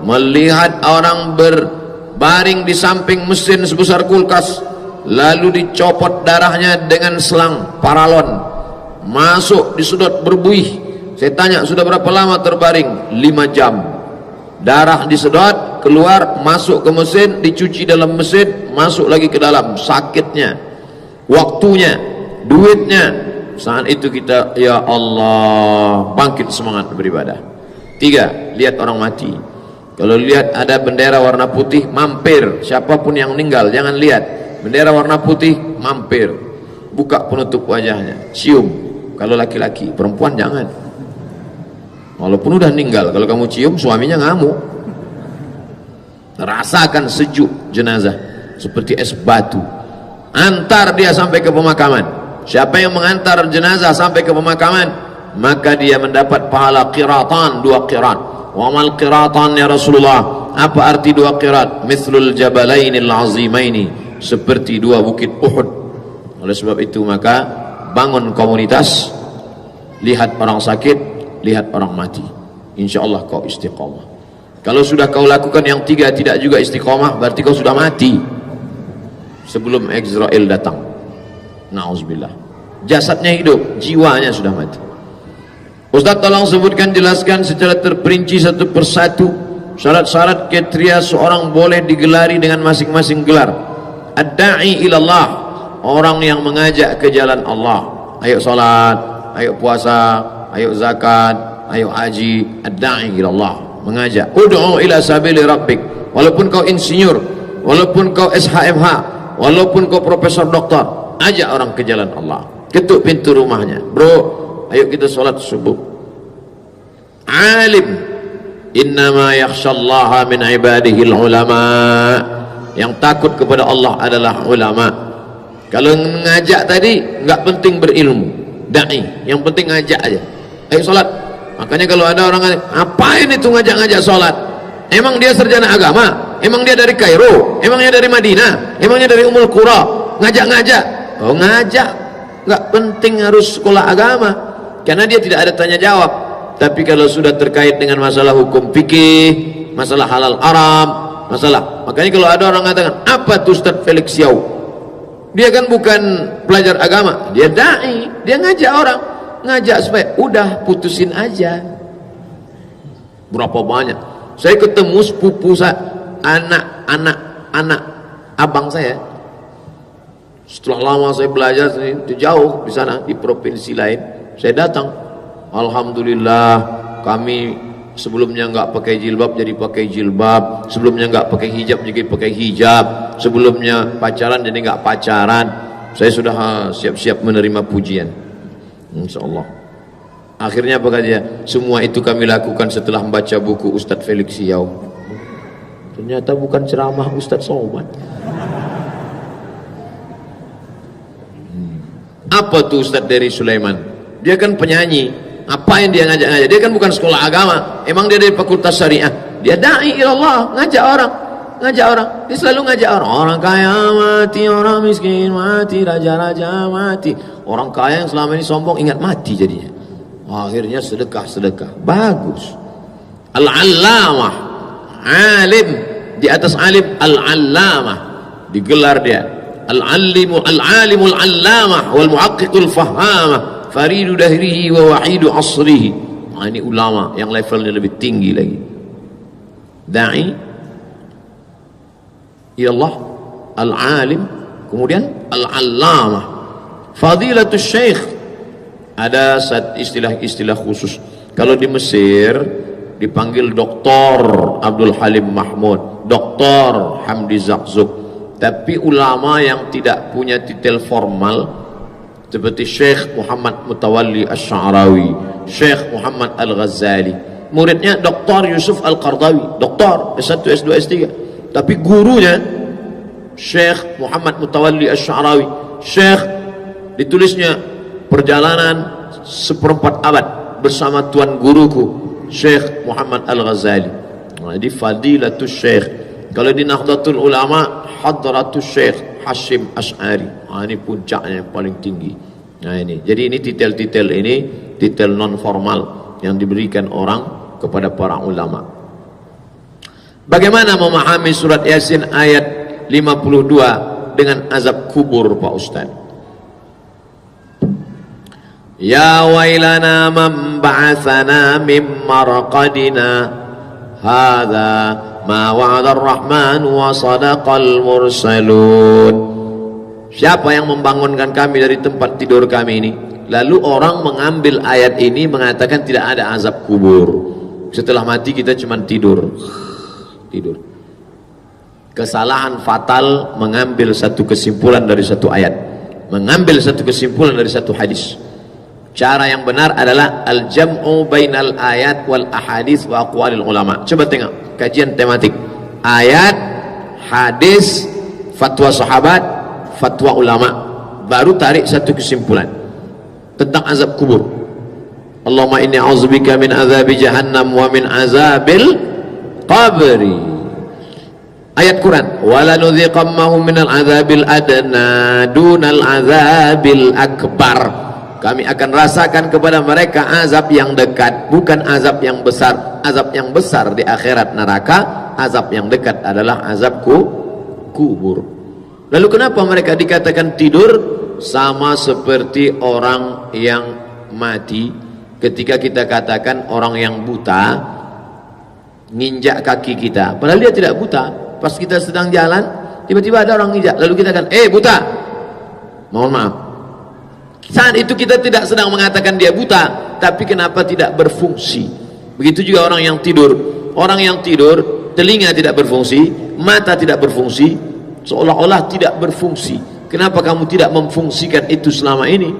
melihat orang berbaring di samping mesin sebesar kulkas, lalu dicopot darahnya dengan selang paralon, masuk disedot berbuih. Saya tanya, sudah berapa lama terbaring? 5 jam. Darah disedot, keluar, masuk ke mesin, dicuci dalam mesin, masuk lagi ke dalam. Sakitnya, waktunya, duitnya. Saat itu kita, ya Allah, bangkit semangat beribadah. 3, lihat orang mati. Kalau lihat ada bendera warna putih, mampir. Siapapun yang meninggal, jangan lihat. Bendera warna putih, mampir. Buka penutup wajahnya, cium. Kalau laki-laki, perempuan jangan. Walaupun udah meninggal, kalau kamu cium, suaminya ngamuk. Rasakan sejuk jenazah seperti es batu. Antar dia sampai ke pemakaman. Siapa yang mengantar jenazah sampai ke pemakaman, maka dia mendapat pahala qiratan, 2 qirat. Wa mal qiratan ya Rasulullah? Apa arti 2 qirat? Mithlul jabalainil azimaini, seperti 2 bukit Uhud. Oleh sebab itu maka bangun komunitas, lihat orang sakit, lihat orang mati, insya Allah kau istiqomah. Kalau sudah kau lakukan yang 3 tidak juga istiqomah, berarti kau sudah mati sebelum Israel datang. Na'udzubillah. Jasadnya hidup, jiwanya sudah mati. Ustaz tolong sebutkan, jelaskan secara terperinci satu persatu syarat-syarat kriteria seorang boleh digelari dengan masing-masing gelar. Ad-da'i ilallah, orang yang mengajak ke jalan Allah. Ayo salat, ayo puasa, ayo zakat, ayo haji. Ad-da'i ilallah, mengajak. Ud'u ila sabili rabbik. Walaupun kau insinyur, walaupun kau SHMH, walaupun kau profesor doktor, ajak orang ke jalan Allah. Ketuk pintu rumahnya, bro, ayo kita sholat subuh. Alim, innama yakhshallaha min ibadihi ulama. Yang takut kepada Allah adalah ulama. Kalau ngajak tadi nggak penting berilmu, dai, yang penting ngajak aja. Ayo sholat. Makanya kalau ada orang ngapain itu ngajak-ngajak sholat? Emang dia sarjana agama? Emang dia dari Kairo? Emangnya dari Madinah? Emangnya dari Ummul Qura? Ngajak-ngajak? Oh ngajak, nggak penting harus sekolah agama, karena dia tidak ada tanya jawab. Tapi kalau sudah terkait dengan masalah hukum fikih, masalah halal haram, masalah, makanya kalau ada orang mengatakan apa tuh Ustaz Felix Yau, dia kan bukan pelajar agama, dia dai, dia ngajak orang, ngajak supaya udah putusin aja. Berapa banyak saya ketemu sepupu saya, anak abang saya, setelah lama saya belajar itu jauh di sana di provinsi lain, saya datang, alhamdulillah kami sebelumnya nggak pakai jilbab jadi pakai jilbab, sebelumnya nggak pakai hijab jadi pakai hijab, sebelumnya pacaran jadi nggak pacaran. Saya sudah siap-siap menerima pujian, insyaallah. Akhirnya apa kata? Semua itu kami lakukan setelah membaca buku Ustadz Felix Yau. Ternyata bukan ceramah Ustadz Somad. Apa tuh Ustadz dari Sulaiman? Dia kan penyanyi. Apa yang dia ngajak-ngajak? Dia kan bukan sekolah agama. Emang dia dari fakultas syariah. Dia da'i ilallah, ngajak orang. Ngajak orang. Dia selalu ngajak orang. Orang kaya mati, orang miskin mati, raja-raja mati. Orang kaya yang selama ini sombong ingat mati jadinya. Akhirnya sedekah-sedekah. Bagus. Al-allamah, alim, di atas alim al-allamah, digelar dia al-alimul allamah wal muhaqqiqul fahamah faridu dahrihi wa wahidu asrihi. Nah, ini ulama yang levelnya lebih tinggi lagi. Da'i ilallah, al-alim, kemudian al-allamah, fadilatul syekh. Ada istilah-istilah khusus. Kalau di Mesir dipanggil Doktor Abdul Halim Mahmud, Doktor Hamdi Zakzuk. Tapi ulama yang tidak punya titel formal seperti Syekh Muhammad Mutawalli Asy-Sya'rawi, Syekh Muhammad Al-Ghazali, muridnya Dr. Yusuf Al-Qardawi, Doktor S1, S2, S3. Tapi gurunya Syekh Muhammad Mutawalli Asy-Sya'rawi, Syekh, ditulisnya perjalanan seperempat abad bersama tuan guruku Syekh Muhammad Al-Ghazali. Nah, jadi fadilatul syekh. Kalau di Nahdlatul Ulama, hadratul syekh Hashim Asy'ari. Nah, ini puncaknya yang paling tinggi. Nah ini, jadi ini titel-titel ini titel non formal yang diberikan orang kepada para ulama. Bagaimana memahami surat Yasin ayat 52 dengan azab kubur Pak Ustaz? Ya wailana man ba'athana min marqadina hadza ma wa'ada ar-rahman wa sadaqal mursalun. Siapa yang membangunkan kami dari tempat tidur kami ini? Lalu orang mengambil ayat ini mengatakan tidak ada azab kubur. Setelah mati kita cuma tidur. Kesalahan fatal mengambil satu kesimpulan dari satu ayat, mengambil satu kesimpulan dari satu hadis. Cara yang benar adalah al-jam'u bainal ayat wal ahadits wa aqwalil ulama. Coba tengok kajian tematik. Ayat, hadis, fatwa sahabat, fatwa ulama. Baru tarik satu kesimpulan tentang azab kubur. Allahumma inni a'udzubika min azabi jahannam wa min azabil qabri. Ayat Quran, wala nudziqammahum minal azabil adna dunal azabil akbar. Kami akan rasakan kepada mereka azab yang dekat, bukan azab yang besar. Azab yang besar di akhirat neraka, azab yang dekat adalah azab kubur. Lalu kenapa mereka dikatakan tidur? Sama seperti orang yang mati. Ketika kita katakan orang yang buta nginjak kaki kita, padahal dia tidak buta. Pas kita sedang jalan, tiba-tiba ada orang nginjak, lalu kita katakan, buta, mohon maaf. Saat itu kita tidak sedang mengatakan dia buta, tapi kenapa tidak berfungsi? Begitu juga orang yang tidur. Orang yang tidur, telinga tidak berfungsi, mata tidak berfungsi, seolah-olah tidak berfungsi. Kenapa kamu tidak memfungsikan itu selama ini?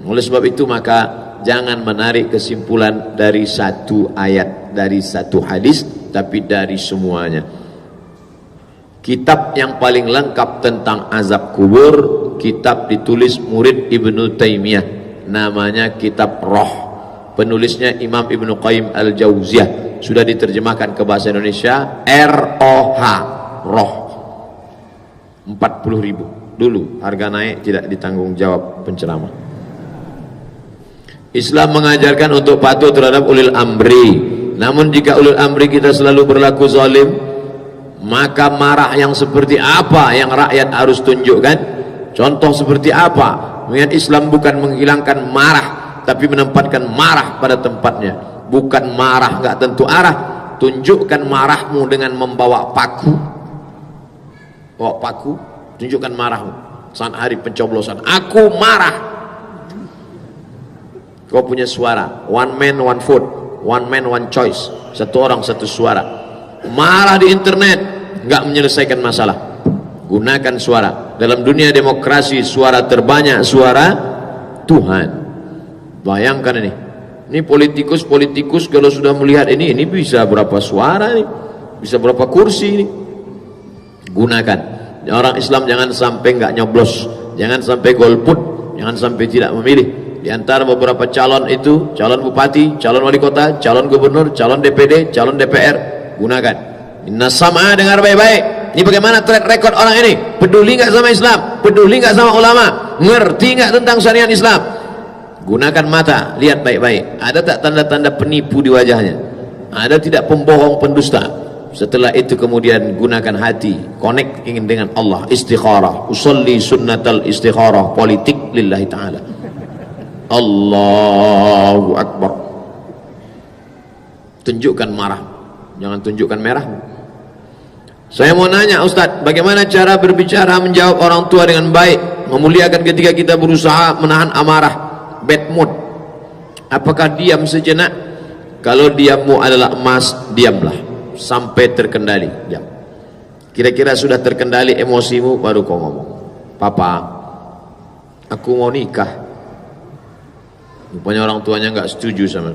Oleh sebab itu maka jangan menarik kesimpulan dari satu ayat, dari satu hadis, tapi dari semuanya. Kitab yang paling lengkap tentang azab kubur, kitab ditulis murid Ibnu Taimiyah, namanya kitab Roh. Penulisnya Imam Ibnu Qayyim Al-Jauziyah, sudah diterjemahkan ke bahasa Indonesia, ROH, Roh. 40.000 dulu, harga naik tidak ditanggung jawab penceramah. Islam mengajarkan untuk patuh terhadap ulil amri. Namun jika ulil amri kita selalu berlaku zalim, maka marah yang seperti apa yang rakyat harus tunjukkan? Contoh seperti apa? Mengingat Islam bukan menghilangkan marah, tapi menempatkan marah pada tempatnya. Bukan marah nggak tentu arah. Tunjukkan marahmu dengan membawa paku. Bawa paku, tunjukkan marahmu. Saat hari pencoblosan, aku marah. Kau punya suara, one man one vote, one man one choice, satu orang satu suara. Marah di internet nggak menyelesaikan masalah. Gunakan suara. Dalam dunia demokrasi, suara terbanyak suara Tuhan. Bayangkan ini politikus kalau sudah melihat ini bisa berapa suara nih, bisa berapa kursi ini. Gunakan. Orang Islam jangan sampai nggak nyoblos, jangan sampai golput, jangan sampai tidak memilih. Di antara beberapa calon itu, calon bupati, calon wali kota, calon gubernur, calon DPD, calon DPR, gunakan. Inna sama, dengar baik-baik. Ini bagaimana track record orang ini? Peduli nggak sama Islam? Peduli nggak sama ulama? Ngerti nggak tentang syariat Islam? Gunakan mata, lihat baik-baik. Ada tak tanda-tanda penipu di wajahnya? Ada tidak pembohong, pendusta? Setelah itu kemudian gunakan hati, connect ingin dengan Allah, istikharah. Usolli sunnatal istikharah, politik lillahi ta'ala. Allahu Akbar. Tunjukkan marah, jangan tunjukkan merah. Saya mau nanya Ustadz, bagaimana cara berbicara menjawab orang tua dengan baik, memuliakan ketika kita berusaha menahan amarah, bad mood? Apakah diam sejenak? Kalau diammu adalah emas, diamlah sampai terkendali. Diam. Kira-kira sudah terkendali emosimu, baru kau ngomong, Papa, aku mau nikah. Rupanya orang tuanya nggak setuju sama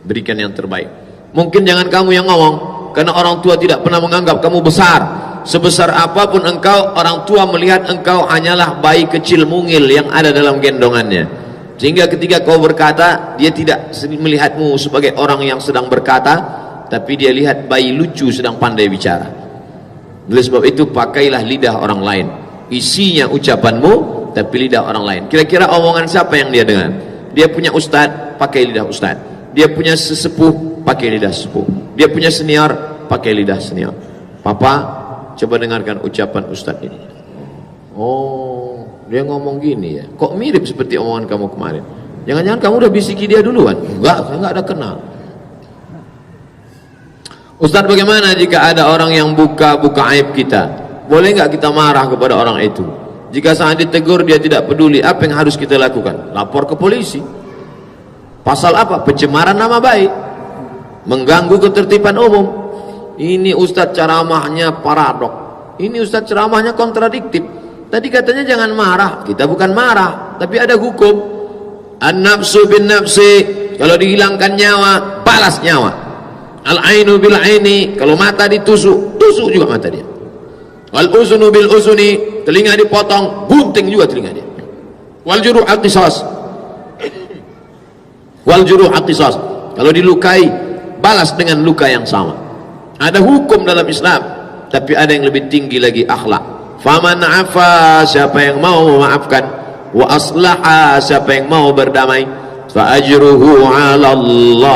berikan yang terbaik. Mungkin jangan kamu yang ngomong, karena orang tua tidak pernah menganggap kamu besar. Sebesar apapun engkau, orang tua melihat engkau hanyalah bayi kecil mungil yang ada dalam gendongannya. Sehingga ketika kau berkata, dia tidak melihatmu sebagai orang yang sedang berkata, tapi dia lihat bayi lucu sedang pandai bicara. Oleh sebab itu pakailah lidah orang lain. Isinya ucapanmu, tapi lidah orang lain. Kira-kira omongan siapa yang dia dengar? Dia punya ustadz, pakai lidah ustadz. Dia punya sesepuh, pakai lidah sesepuh. Dia punya senior, pakai lidah senior. Papa, coba dengarkan ucapan ustadz ini. Oh, dia ngomong gini ya. Kok mirip seperti omongan kamu kemarin? Jangan-jangan kamu udah bisiki dia duluan? Enggak, saya enggak ada kenal. Ustadz, bagaimana jika ada orang yang buka aib kita? Boleh nggak kita marah kepada orang itu? Jika saat ditegur dia tidak peduli, apa yang harus kita lakukan? Lapor ke polisi. Pasal apa? Pencemaran nama baik, mengganggu ketertiban umum. Ini ustadz ceramahnya paradok, ini ustadz ceramahnya kontradiktif. Tadi katanya jangan marah, kita bukan marah, tapi ada hukum. An-nafsu bin nafsi, kalau dihilangkan nyawa, balas nyawa. Al-ainu bil aini, kalau mata ditusuk, tusuk juga mata dia. Wal-uzunu bil uzuni, telinga dipotong, gunting juga telinga dia. Wal juruh al-qisas, wal juruh al-qisas, kalau dilukai, balas dengan luka yang sama. Ada hukum dalam Islam, tapi ada yang lebih tinggi lagi, akhlak. Faman afa, siapa yang mau memaafkan, wa aslaha, siapa yang mau berdamai, fa ajruhu 'ala Allah,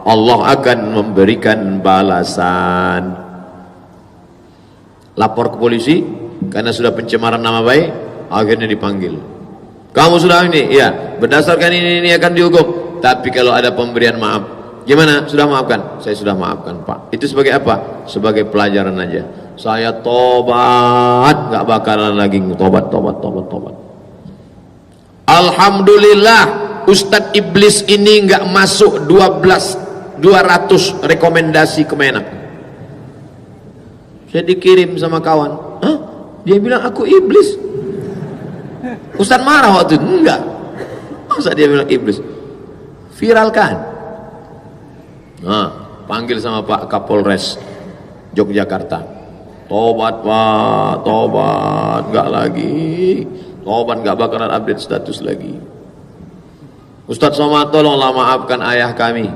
Allah akan memberikan balasan. Lapor ke polisi karena sudah pencemaran nama baik, akhirnya dipanggil. Kamu sudah ini, ya, berdasarkan ini akan dihukum. Tapi kalau ada pemberian maaf, gimana? Sudah maafkan? Saya sudah maafkan, Pak. Itu sebagai apa? Sebagai pelajaran aja. Saya tobat, nggak bakalan lagi tobat. Alhamdulillah, Ustadz Iblis ini nggak masuk 200 rekomendasi Kemenak. Saya dikirim sama kawan, hah? Dia bilang aku iblis. Ustadz marah waktu itu, enggak. Masa dia bilang iblis? Viralkan. Nah, panggil sama Pak Kapolres Yogyakarta. Tobat Pak, tobat, nggak lagi. Tobat nggak bakalan update status lagi. Ustadz Somad, tolonglah maafkan ayah kami.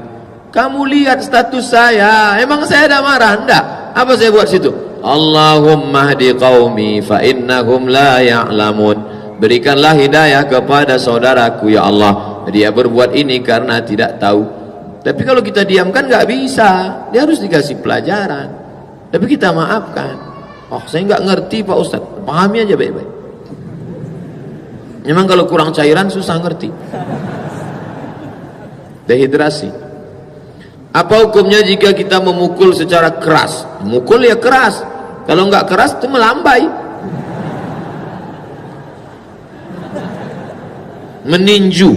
Kamu lihat status saya, emang saya ada marah? Enggak. Apa saya buat situ? Allahumma hdi qaumi fa innahum la ya'lamun. Berikanlah hidayah kepada saudaraku ya Allah. Dia berbuat ini karena tidak tahu. Tapi kalau kita diamkan nggak bisa. Dia harus dikasih pelajaran. Tapi kita maafkan. Oh, saya nggak ngerti Pak Ustadz. Pahami aja baik-baik. Memang kalau kurang cairan susah ngerti. Dehidrasi. Apa hukumnya jika kita memukul secara keras? Mukul ya keras. Kalau nggak keras itu melambai. Meninju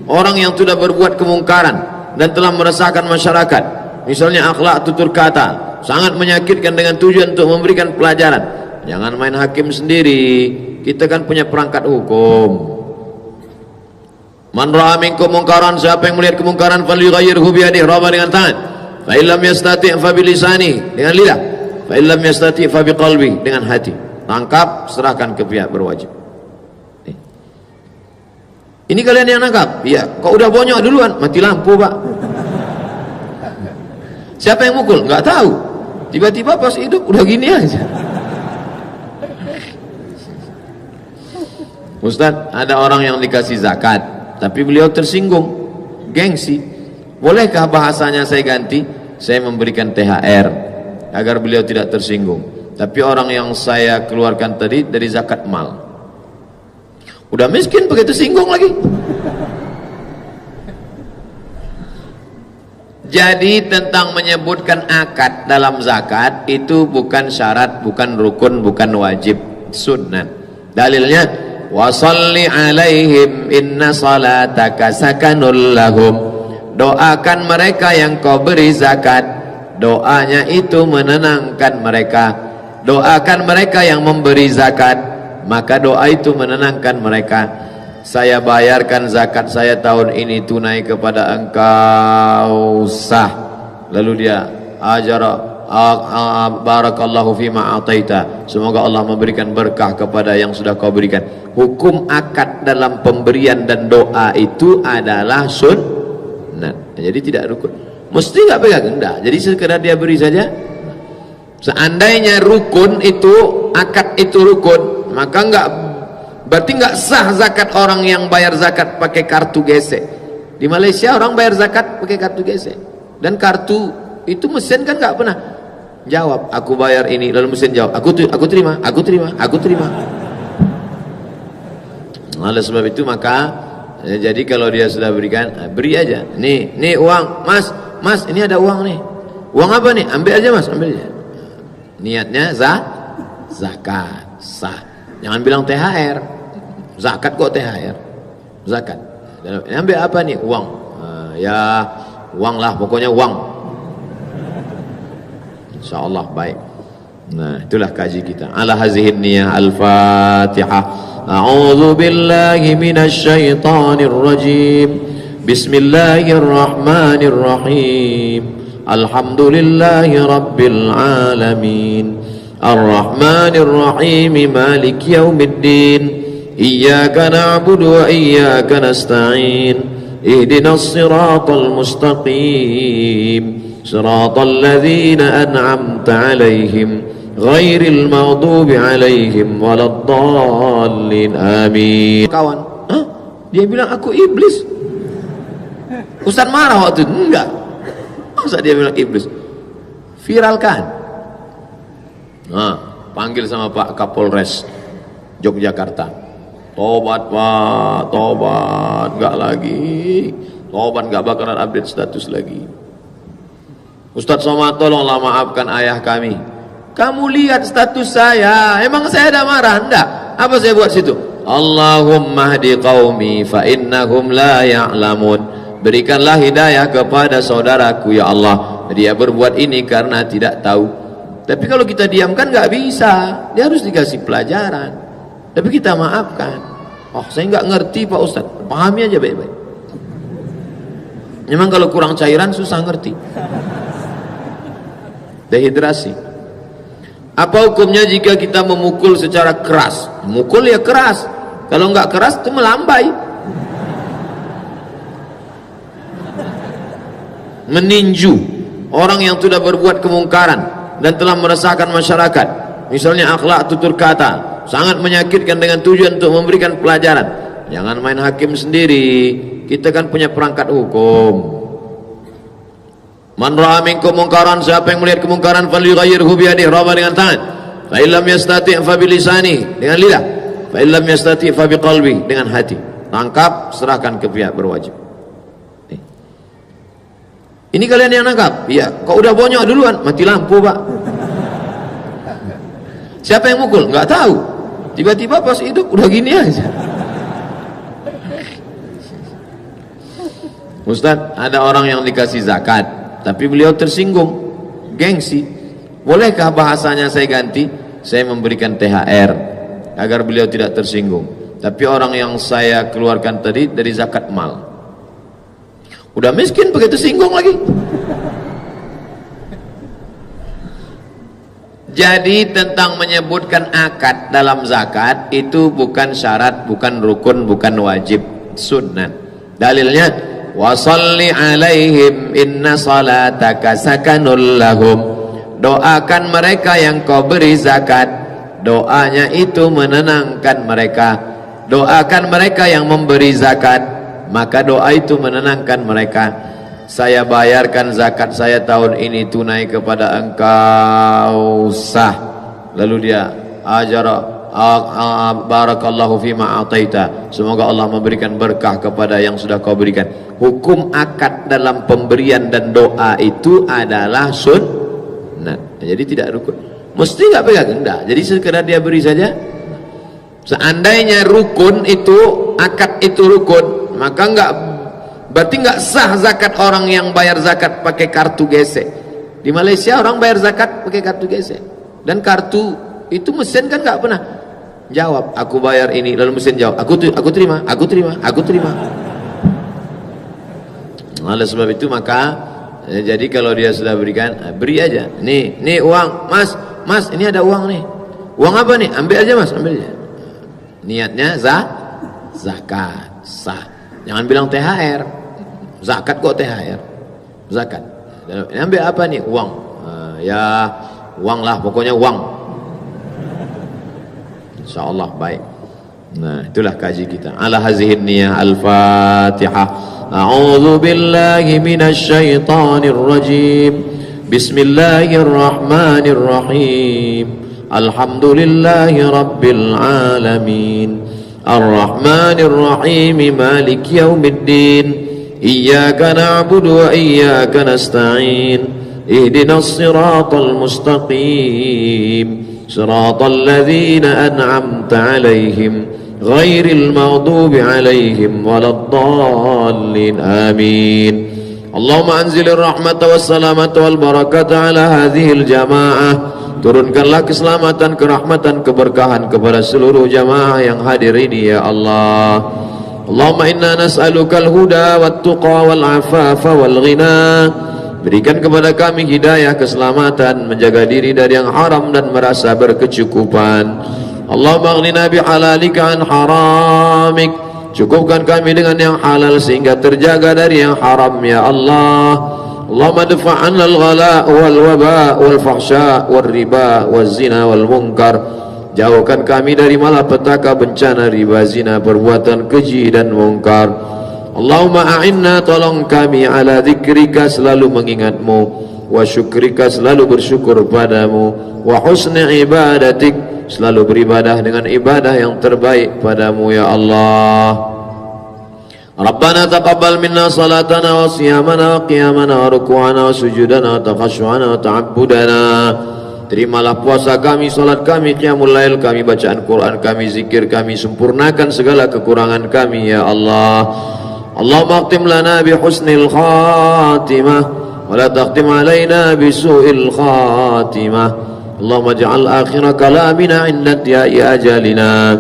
orang yang sudah berbuat kemungkaran dan telah meresahkan masyarakat. Misalnya akhlak tutur kata, sangat menyakitkan dengan tujuan untuk memberikan pelajaran. Jangan main hakim sendiri. Kita kan punya perangkat hukum. Man ra'a minkum mungkaran, siapa yang melihat kemungkaran falyughayyirhu bi yadihi, raba dengan tangan. Fa illam yastati' fa bi lisanihi, dengan lidah. Fa illam yastati' fa bi qalbi, dengan hati. Tangkap, serahkan ke pihak berwajib. Ini kalian yang nangkap? Iya. Kok udah bonyok duluan? Mati lampu, Pak. Siapa yang mukul? Enggak tahu. Tiba-tiba pas hidup udah gini aja. Ustadz, ada orang yang dikasih zakat, tapi beliau tersinggung, gengsi. Bolehkah bahasanya saya ganti? Saya memberikan THR agar beliau tidak tersinggung. Tapi orang yang saya keluarkan tadi dari zakat mal. Udah miskin begitu singgung lagi. Jadi tentang menyebutkan akad dalam zakat itu bukan syarat, bukan rukun, bukan wajib, sunnah. Dalilnya wasalli alaihim inna salataka sakanul lahum. Doakan mereka yang kau beri zakat, doanya itu menenangkan mereka. Doakan mereka yang memberi zakat, maka doa itu menenangkan mereka. Saya bayarkan zakat saya tahun ini tunai kepada engkau sah. Lalu dia ajara barakallahu fima ataita, semoga Allah memberikan berkah kepada yang sudah kau berikan. Hukum akad dalam pemberian dan doa itu adalah sunnah. Jadi tidak rukun. Mesti nggak pegang? Enggak. Jadi sekedar dia beri saja. Seandainya rukun itu, akad itu rukun, maka berarti nggak sah zakat orang yang bayar zakat pakai kartu gesek. Di Malaysia orang bayar zakat pakai kartu gesek. Dan kartu itu mesin kan nggak pernah jawab, aku bayar ini, lalu mesin jawab, aku terima. Oleh sebab itu maka jadi kalau dia sudah berikan, beri aja. Nih uang, mas, ini ada uang nih. Uang apa nih? Ambil aja mas, ambil aja. Niatnya zakat, sah. Jangan bilang THR. Zakat kok THR? Zakat. Ambil apa nih? Uang. Ya uang lah, pokoknya uang. InsyaAllah baik. Nah, itulah kaji kita. Ala hazihin niyah. Al-Fatihah. A'udzu billahi minasy syaithanir rajim. Bismillahirrahmanirrahim. Alhamdulillahi rabbil alamin. Ar-Rahmanir Rahim. Maliki yaumiddin. Iyyaka na'budu wa iyyaka nasta'in. Ihdinas siratal mustaqim. Siratal ladzina an'amta 'alaihim ghairil maghdubi 'alaihim waladdallin. Amin. Kawan, dia bilang aku iblis. Ustaz marah waktu itu? Enggak. Masa dia bilang iblis? Viralkan. Panggil sama Pak Kapolres Yogyakarta. Tobat Pak, tobat, enggak lagi. Tobat enggak bakalan update status lagi. Ustadz Somad, tolonglah maafkan ayah kami. Kamu lihat status saya, emang saya ada marah? Enggak. Apa saya buat situ? Allahumma hdi qaumi fa innahum la ya'lamun. Berikanlah hidayah kepada saudaraku ya Allah. Dia berbuat ini karena tidak tahu. Tapi kalau kita diamkan nggak bisa. Dia harus dikasih pelajaran. Tapi kita maafkan. Oh, saya nggak ngerti Pak Ustadz. Pahami aja baik-baik. Memang kalau kurang cairan susah ngerti. Dehidrasi. Apa hukumnya jika kita memukul secara keras? Memukul ya keras. Kalau enggak keras itu melambai. Meninju orang yang sudah berbuat kemungkaran dan telah meresahkan masyarakat. Misalnya akhlak tutur kata, sangat menyakitkan dengan tujuan untuk memberikan pelajaran. Jangan main hakim sendiri. Kita kan punya perangkat hukum. Man ra'a minkum munkaran, siapa yang melihat kemungkaran falyughayyirhu bi yadihi, raba dengan tangan. Fa illam yastati' fa bi lisanihi, dengan lidah. Fa illam yastati' fa bi qalbi, dengan hati. Tangkap, serahkan ke pihak berwajib. Ini kalian yang nangkap? Iya. Kok udah bonyok duluan? Mati lampu, Pak. Siapa yang mukul? Enggak tahu. Tiba-tiba pas hidup udah gini aja. Ustaz, ada orang yang dikasih zakat, tapi beliau tersinggung, gengsi. Bolehkah bahasanya saya ganti? Saya memberikan THR agar beliau tidak tersinggung. Tapi orang yang saya keluarkan tadi dari zakat mal. Udah miskin begitu singgung lagi. Jadi tentang menyebutkan akad dalam zakat itu bukan syarat, bukan rukun, bukan wajib, sunnah. Dalilnya wasalli alaihim inna salataka sakanul lahum. Doakan mereka yang kau beri zakat, doanya itu menenangkan mereka. Doakan mereka yang memberi zakat, maka doa itu menenangkan mereka. Saya bayarkan zakat saya tahun ini tunai kepada engkau, sah. Lalu dia ajara barakallahu fima ataita, semoga Allah memberikan berkah kepada yang sudah kau berikan. Hukum akad dalam pemberian dan doa itu adalah sunnah. Jadi tidak rukun. Mesti nggak pegang, enggak. Jadi sekedar dia beri saja. Seandainya rukun itu, akad itu rukun, maka enggak, berarti enggak sah zakat orang yang bayar zakat pakai kartu gesek. Di Malaysia orang bayar zakat pakai kartu gesek. Dan kartu itu mesin kan enggak pernah jawab, aku bayar ini, lalu mesin jawab, aku terima. Oleh sebab itu maka jadi kalau dia sudah berikan, beri aja. Nih uang, mas, ini ada uang nih. Uang apa nih? Ambil aja mas, ambil aja. Niatnya zakat, sah. Jangan bilang THR. Zakat kok THR? Zakat. Ini ambil apa nih? Uang. Ya uang lah, pokoknya uang. Insyaallah baik. Nah, itulah kaji kita. Ala hazihin niyah. Al-Fatihah. A'udzu billahi minasy syaithanir rajim. Bismillahirrahmanirrahim. Alhamdulillahi rabbil alamin. Ar-Rahmanir Rahim, Malik yaumiddin. Iyyaka na'budu wa iyyaka nasta'in. Ihdinas siratal mustaqim. Siratal ladzina an'amta 'alaihim ghairil maghdubi 'alaihim waladdallin. Amin. Allahumma anzilir rahmata was salamata wal barakata ala hadhil jamaah. Turunkanlah keselamatan, kerahmatan, keberkahan kepada seluruh jamaah yang hadir ini ya Allah. Allahumma inna nas'alukal huda wat tuqa wal afafa wal ghina. Berikan kepada kami hidayah, keselamatan, menjaga diri dari yang haram dan merasa berkecukupan. Allahumma aghnina bihalalika an haramik. Cukupkan kami dengan yang halal sehingga terjaga dari yang haram ya Allah. Allahumma dafa'an al-ghala wal waba wal fahsya wal riba wal zina wal munkar. Jauhkan kami dari malapetaka, bencana, riba, zina, perbuatan keji dan mungkar. Allahumma a'inna, tolong kami ala dzikrika, selalu mengingatmu, wa syukrika, selalu bersyukur padamu, wa husni ibadatik, selalu beribadah dengan ibadah yang terbaik padamu ya Allah. Rabbana taqabbal minna salatana wa siyamana wa qiyamana wa ruku'ana wa sujudana wa takhashu'ana wa ta'abbudana. Terimalah puasa kami, salat kami, qiyamul lail kami, bacaan Quran kami, zikir kami, sempurnakan segala kekurangan kami ya Allah. Allahumma akhtim lana bi husnil khatimah wa la takhtim alaina bi su'il khatimah. Allahumma ja'al akhira kalamina inda intiha'i ajalina.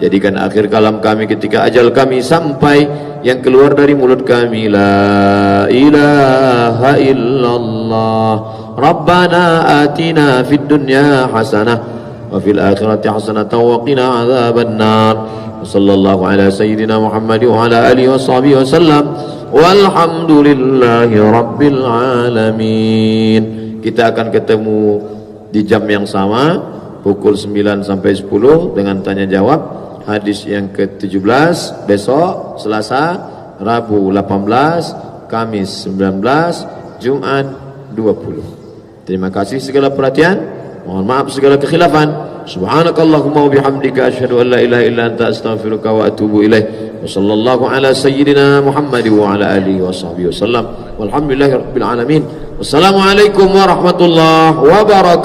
Jadikan akhir kalam kami ketika ajal kami sampai, yang keluar dari mulut kami la ilaha illallah Rabbana atina fid dunya hasanah wa fil akhirati hasanatan wa qina adzabannar. Sallallahu ala sayyidina Muhammad wa ala alihi wa sahbihi wasallam. Walhamdulillahi rabbil alamin. Kita akan ketemu di jam yang sama pukul 9 sampai 10 dengan tanya jawab hadis yang ke-17 besok Selasa, Rabu 18, Kamis 19, Jumat 20. Terima kasih segala perhatian. Mohon maaf segala kekhilafan. Subhanakallahumma wa bihamdika asyhadu an la ilaha illa anta astaghfiruka wa atubu ilaik. Wa sallallahu ala sayyidina Muhammad wa ala alihi wa sahbihi wasallam. Walhamdulillahirabbil alamin. Wassalamualaikum warahmatullahi wabarakatuh.